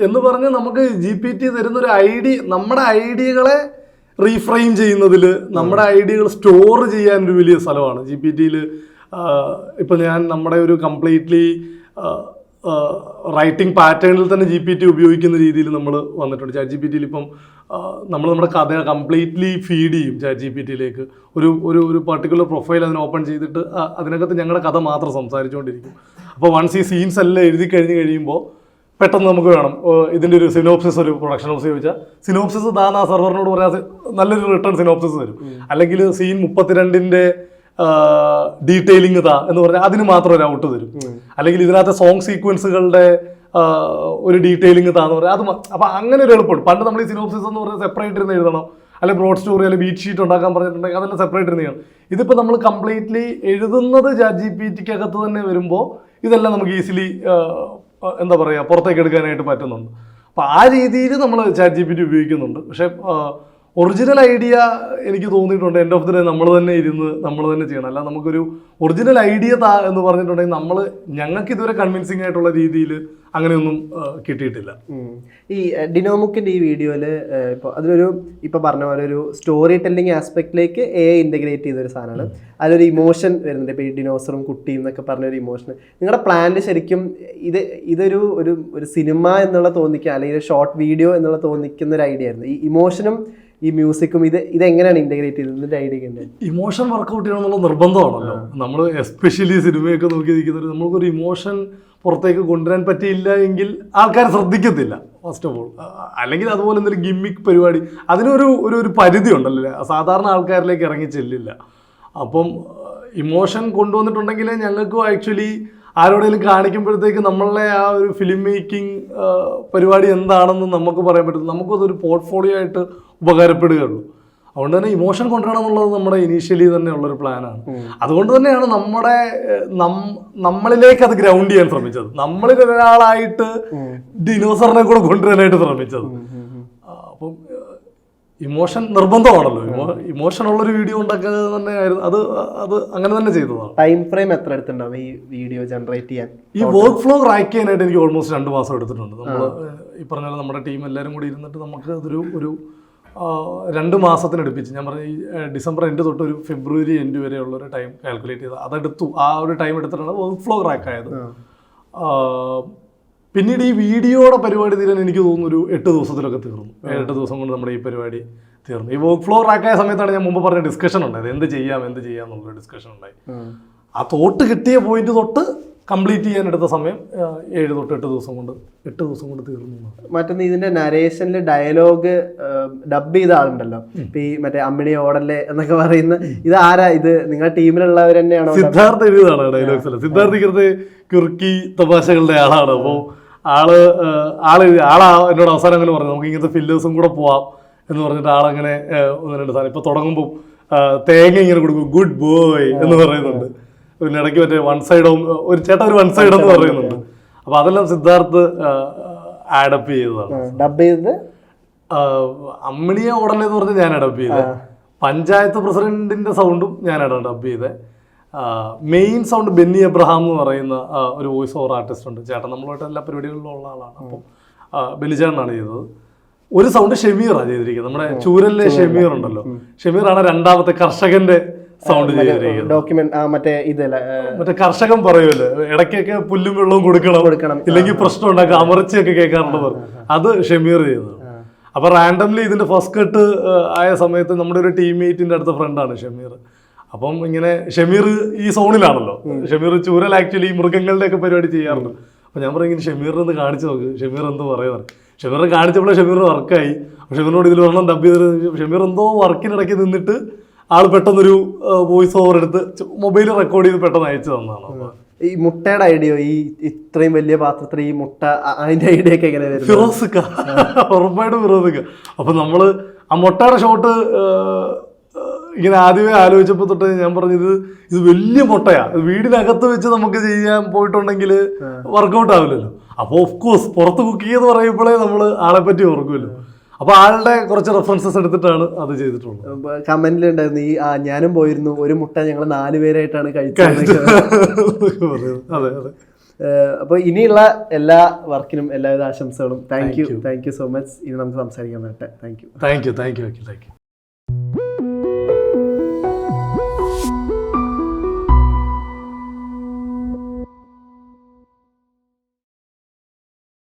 എന്ന് പറഞ്ഞ് നമുക്ക് GPT തരുന്നൊരു നമ്മുടെ ഐഡിയകളെ റീഫ്രെയിം ചെയ്യുന്നതിൽ, നമ്മുടെ ഐഡിയകൾ സ്റ്റോർ ചെയ്യാനൊരു വലിയ സ്ഥലമാണ് GPT-യിൽ. ഇപ്പം ഞാൻ നമ്മുടെ ഒരു കംപ്ലീറ്റ്ലി റൈറ്റിംഗ് പാറ്റേണിൽ തന്നെ GPT ഉപയോഗിക്കുന്ന രീതിയിൽ നമ്മൾ വന്നിട്ടുണ്ട്. ChatGPT-യിൽ ഇപ്പം നമ്മൾ നമ്മുടെ കഥ കംപ്ലീറ്റ്ലി ഫീഡ് ചെയ്യും ChatGPT-യിലേക്ക്. ഒരു പർട്ടിക്കുലർ പ്രൊഫൈൽ അതിന് ഓപ്പൺ ചെയ്തിട്ട് അതിനകത്ത് ഞങ്ങളുടെ കഥ മാത്രം സംസാരിച്ചുകൊണ്ടിരിക്കും. അപ്പോൾ വൺസ് ഈ സീൻസ് എല്ലാം എഴുതി കഴിയുമ്പോൾ പെട്ടെന്ന് നമുക്ക് വേണം ഇതിൻ്റെ ഒരു സിനോപ്സിസ്, ഒരു പ്രൊഡക്ഷൻ ഹൗസ് ചോദിച്ചാൽ സിനോപ്സിസ് താൻ ആ സെർവറിനോട് പറയാൻ നല്ലൊരു റിട്ടേൺ സിനോപ്സിസ് തരും. അല്ലെങ്കിൽ സീൻ 32-ന്റെ ഡീറ്റെയിലിംഗ് താ എന്ന് പറഞ്ഞാൽ അതിന് മാത്രം ഒരു ഔട്ട് തരും. അല്ലെങ്കിൽ ഇതിനകത്തെ സോങ് സീക്വൻസുകളുടെ ഒരു ഡീറ്റെയിലിംഗ് താന്ന് പറയാം. അപ്പം അങ്ങനെ ഒരു എളുപ്പമുണ്ട്. പണ്ട് നമ്മൾ ഈ സിനോപ്സിസ് എന്ന് പറഞ്ഞാൽ സെപ്പറേറ്റ് ഇരുന്ന് എഴുതണം, അല്ലെങ്കിൽ ബ്രോഡ് സ്റ്റോറി അല്ലെങ്കിൽ ബീറ്റ് ഷീറ്റ് ഉണ്ടാക്കാൻ പറഞ്ഞിട്ടുണ്ടെങ്കിൽ അതെല്ലാം സെപ്പറേറ്റ് ഇരുന്ന് ചെയ്യണം. ഇതിപ്പോൾ നമ്മൾ കംപ്ലീറ്റ്ലി എഴുതുന്നത് ChatGPT-ക്കകത്ത് തന്നെ വരുമ്പോൾ ഇതെല്ലാം നമുക്ക് ഈസിലി എന്താ പറയുക പുറത്തേക്ക് എടുക്കാനായിട്ട് പറ്റുന്നുണ്ട്. അപ്പോൾ ആ രീതിയിൽ നമ്മൾ ChatGPT ഉപയോഗിക്കുന്നുണ്ട്. പക്ഷേ ഒറിജിനൽ ഐഡിയ എനിക്ക് തോന്നിയിട്ടുണ്ട് എൻഡ് ഓഫ് ദി ഡേ നമ്മൾ തന്നെ ഇരുന്ന് നമ്മൾ തന്നെ ചെയ്യണം. അല്ല നമുക്കൊരു ഒറിജിനൽ ഐഡിയ എന്ന് പറഞ്ഞിട്ടുണ്ടെങ്കിൽ ഞങ്ങൾക്ക് ഇതുവരെ കൺവിൻസിങ് ആയിട്ടുള്ള രീതിയിൽ അങ്ങനെയൊന്നും കിട്ടിയിട്ടില്ല. ഈ ഡിനോമുക്കിൻ്റെ ഈ വീഡിയോയിൽ ഇപ്പോൾ അതിലൊരു ഇപ്പോൾ പറഞ്ഞ പോലെ ഒരു സ്റ്റോറി ടെല്ലിംഗ് ആസ്പെക്റ്റിലേക്ക് AI ഇൻ്റഗ്രേറ്റ് ചെയ്തൊരു സാധനമാണ്. അതിലൊരു ഇമോഷൻ വരുന്നുണ്ട്. ഇപ്പോൾ ഈ ഡിനോസറും കുട്ടിയും എന്നൊക്കെ പറഞ്ഞൊരു ഇമോഷൻ നിങ്ങളുടെ പ്ലാനിൽ ശരിക്കും ഇതൊരു ഒരു സിനിമ എന്നുള്ള തോന്നിക്കുക, അല്ലെങ്കിൽ ഷോർട്ട് വീഡിയോ എന്നുള്ള തോന്നിക്കുന്ന ഒരു ഐഡിയ ആയിരുന്നു. ഈ ഇമോഷനും ഈ മ്യൂസിക്കും ഇതെങ്ങനെയാണ് ഇൻ്റഗ്രേറ്റ് ചെയ്തത്? ഇതിൻ്റെ ഐഡിയ ഉണ്ട്. ഇമോഷൻ വർക്കൗട്ട് ചെയ്യണമെന്നുള്ള നിർബന്ധമാണല്ലോ. നമ്മൾ എസ്പെഷ്യലി സിനിമയൊക്കെ നോക്കി നിൽക്കുന്നവർ നമുക്കൊരു ഇമോഷൻ പുറത്തേക്ക് കൊണ്ടുവരാൻ പറ്റിയില്ല എങ്കിൽ ആൾക്കാർ ശ്രദ്ധിക്കത്തില്ല ഫസ്റ്റ് ഓഫ് ഓൾ. അല്ലെങ്കിൽ അതുപോലെ എന്തെങ്കിലും ഗിമ്മിക്ക് പരിപാടി അതിനൊരു പരിധി ഉണ്ടല്ലോ, സാധാരണ ആൾക്കാരിലേക്ക് ഇറങ്ങി ചെല്ലില്ല. അപ്പം ഇമോഷൻ കൊണ്ടുവന്നിട്ടുണ്ടെങ്കിൽ ഞങ്ങൾക്കും ആക്ച്വലി ആരോടെങ്കിലും കാണിക്കുമ്പോഴത്തേക്ക് നമ്മളെ ആ ഒരു ഫിലിം മേക്കിംഗ് പരിപാടി എന്താണെന്ന് നമുക്ക് പറയാൻ പറ്റും. നമുക്കതൊരു പോർട്ട്ഫോളിയോ ആയിട്ട് ഉപകാരപ്പെടുകയുള്ളൂ. അതുകൊണ്ട് തന്നെ ഇമോഷൻ കൊണ്ടുവരണം എന്നുള്ളത് നമ്മുടെ ഇനീഷ്യലി തന്നെ ഉള്ളൊരു പ്ലാനാണ്. അതുകൊണ്ട് തന്നെയാണ് നമ്മളിലേക്ക് അത് ഗ്രൗണ്ട് ചെയ്യാൻ ശ്രമിച്ചത്. നമ്മളിൽ ഒരാളായിട്ട് ഡിനോസറിനെ കൂടെ കൊണ്ടുവരാനായിട്ട് ശ്രമിച്ചത്. അപ്പം ഇമോഷൻ നിർബന്ധമാണല്ലോ. ഇമോഷൻ ഉള്ളൊരു വീഡിയോ ഉണ്ടാക്കുക തന്നെയായിരുന്നു അത് അങ്ങനെ തന്നെ ചെയ്തതാണ്. ടൈം ഫ്രെയിം എത്ര എടുത്തിട്ടുണ്ടാവും ഈ വീഡിയോ ജനറേറ്റ് ചെയ്യാൻ? ഈ വർക്ക് ഫ്ലോ ക്രാക്ക് ചെയ്യാനായിട്ട് എനിക്ക് ഓൾമോസ്റ്റ് 2 മാസം എടുത്തിട്ടുണ്ട്. നമ്മൾ ഈ പറഞ്ഞ പോലെ നമ്മുടെ ടീം എല്ലാവരും കൂടി ഇരുന്നിട്ട് നമുക്ക് ഒരു 2 മാസത്തിനടുപ്പിച്ച്, ഞാൻ പറഞ്ഞ ഈ ഡിസംബർ എൻഡ് തൊട്ട് ഒരു ഫെബ്രുവരി എൻഡ് വരെയുള്ളൊരു ടൈം കാൽക്കുലേറ്റ് ചെയ്ത് അതെടുത്തു. ആ ഒരു ടൈം എടുത്തിട്ടാണ് വർക്ക് ഫ്ലോ ക്രാക്ക് ആയത്. പിന്നീട് ഈ വീഡിയോയുടെ പരിപാടി തീരാൻ എനിക്ക് തോന്നുന്നു ഒരു 8 ദിവസത്തിലൊക്കെ തീർന്നു. 8 ദിവസം കൊണ്ട് നമ്മുടെ ഈ പരിപാടി തീർന്നു. ഈ വർക്ക് ഫ്ലോ റാക്കായ സമയത്താണ് ഞാൻ മുമ്പ് പറഞ്ഞ ഡിസ്കഷൻ ഉണ്ടായത്, എന്ത് ചെയ്യാം എന്നുള്ളൊരു ഡിസ്കഷൻ ഉണ്ടായി. ആ തോട്ട് കിട്ടിയ പോയിന്റ് തൊട്ട് കംപ്ലീറ്റ് ചെയ്യാൻ എടുത്ത സമയം 7 തൊട്ട് 8 ദിവസം കൊണ്ട് തീർന്നു. മറ്റൊന്ന് ഇതിന്റെ നരേഷനിൽ ഡയലോഗ് ഡബ് ചെയ്ത ആളുണ്ടല്ലോ, ഇപ്പൊ ഈ മറ്റേ അമ്മിണി ഓടല്ലേ എന്നൊക്കെ പറയുന്ന ഇത് ആരാ? ഇത് നിങ്ങളുടെ ടീമിലുള്ളവർ തന്നെയാണോ? സിദ്ധാർത്ഥ എഴുതിയതാണ് ഡയലോഗ്സ് എല്ലാം. സിദ്ധാർത്ഥ ഇങ്ങനത്തെ കുറുക്കി തമാശകളുടെ ആളാണ്. അപ്പോൾ ആള് എന്നോട് അവസാനം അങ്ങനെ പറഞ്ഞു, നമുക്ക് ഇങ്ങനത്തെ ഫില്ലേഴ്സും കൂടെ പോവാം എന്ന് പറഞ്ഞിട്ട് ആളങ്ങനെ 1-2 സാധനം ഇപ്പൊ തുടങ്ങുമ്പോൾ തേങ്ങ ഇങ്ങനെ കൊടുക്കും, ഗുഡ് ബോയ് എന്ന് പറയുന്നുണ്ട്. പിന്നെ ഇടയ്ക്ക് മറ്റേ വൺ സൈഡ് ഒരു ചേട്ടാ ഒരു വൺ സൈഡ് എന്ന് പറയുന്നുണ്ട്. അപ്പൊ അതെല്ലാം സിദ്ധാർത്ഥ് ആഡപ്പ് ചെയ്തതാണ്. ഡബ് ചെയ്തത് അമ്മിണിയെ ഉടനെ എന്ന് പറഞ്ഞ് ഞാൻ ഡബ് ചെയ്തത്. പഞ്ചായത്ത് പ്രസിഡന്റിന്റെ സൗണ്ടും ഞാനാണ് ഡബ് ചെയ്തത്. മെയിൻ സൗണ്ട് ബെന്നി എബ്രഹാം എന്ന് പറയുന്ന ഒരു വോയിസ് ഓവർ ആർട്ടിസ്റ്റ് ഉണ്ട്. ചേട്ടൻ നമ്മളുമായിട്ട് എല്ലാ പരിപാടികളിലും ഉള്ള ആളാണ്. അപ്പം ബെന്നി ചേട്ടനാണ് ചെയ്തത്. ഒരു സൗണ്ട് ഷെമീറാണ് ചെയ്തിരിക്കുന്നത്. നമ്മുടെ ചൂരലിലെ ഷെമീർ ഉണ്ടല്ലോ, ഷെമീറാണ് രണ്ടാമത്തെ കർഷകന്റെ സൗണ്ട് ചെയ്തിരിക്കുന്നത്. മറ്റേ കർഷകൻ പറയുമല്ലോ ഇടയ്ക്കൊക്കെ പുല്ലും വെള്ളവും കൊടുക്കണം, ഇല്ലെങ്കിൽ പ്രശ്നം ഉണ്ടാക്കുക, അമർച്ചയൊക്കെ കേൾക്കാറുണ്ട്, അത് ഷെമീർ ചെയ്തത്. അപ്പൊ റാൻഡംലി ഇതിന്റെ ഫസ്റ്റ് കട്ട് ആയ സമയത്ത് നമ്മുടെ ഒരു ടീംമേറ്റിന്റെ അടുത്ത ഫ്രണ്ടാണ് ഷെമീർ. അപ്പം ഇങ്ങനെ ഷെമീർ ഈ സോണിലാണല്ലോ, ഷെമീർ ചൂരൽ ആക്ച്വലി മൃഗങ്ങളുടെ ഒക്കെ പരിപാടി ചെയ്യാറുണ്ട്. അപ്പൊ ഞാൻ പറയും ഇങ്ങനെ ഷെമീറിനൊന്ന് കാണിച്ചു നോക്ക്, ഷെമീർ എന്തോ പറയുന്നത്. ഷെമീറിനെ കാണിച്ചപ്പോഴേ ഷെമീർ വർക്കായി. ഷെമീറിനോട് ഇതിൽ ഒരെണ്ണം ഡബ് ചെയ്ത് ഷെമീർ എന്തോ വർക്കിനിടയ്ക്ക് നിന്നിട്ട് ആൾ പെട്ടെന്നൊരു വോയിസ് ഓവർ എടുത്ത് മൊബൈൽ റെക്കോർഡ് ചെയ്ത് പെട്ടെന്ന് അയച്ചു തന്നതാണ്. ഈ മുട്ടയുടെ ഐഡിയ, ഈ ഇത്രയും വലിയ പാത്രത്തിൽ ഈ മുട്ട, അതിന്റെ ഐഡിയ ഒക്കെ എങ്ങനെ വരും? ഫിറോസിക്ക, ഉറപ്പായിട്ടും ഫിറോസിക്ക. അപ്പൊ നമ്മള് ആ മുട്ടയുടെ ഷോട്ട് ഇങ്ങനെ ആദ്യമേ ആലോചിച്ചപ്പോൾ തൊട്ട് ഞാൻ പറഞ്ഞത് ഇത് വലിയ മുട്ടയാ, വീടിനകത്ത് വെച്ച് നമുക്ക് ചെയ്യാൻ പോയിട്ടുണ്ടെങ്കിൽ വർക്കൗട്ട് ആവില്ലല്ലോ. അപ്പോൾ ഓഫ് കോഴ്സ് പുറത്ത് കുക്ക് ചെയ്യുന്നത് പറയുമ്പോഴേ നമ്മൾ ആളെ പറ്റി ഓർക്കുമല്ലോ. അപ്പോൾ ആളുടെ കുറച്ച് റെഫറൻസസ് എടുത്തിട്ടാണ് അത് ചെയ്തിട്ടുള്ളത്. കമന്റിൽ ഉണ്ടായിരുന്നു ഈ ഞാനും പോയിരുന്നു, ഒരു മുട്ട ഞങ്ങൾ 4 പേരായിട്ടാണ് കഴിച്ചത്. അതെ അതെ. അപ്പോൾ ഇനിയുള്ള എല്ലാ വർക്കിനും എല്ലാവിധ ആശംസകളും. Thank you so much. ഇനി നമുക്ക് സംസാരിക്കാൻ പറ്റട്ടെ. Thank U.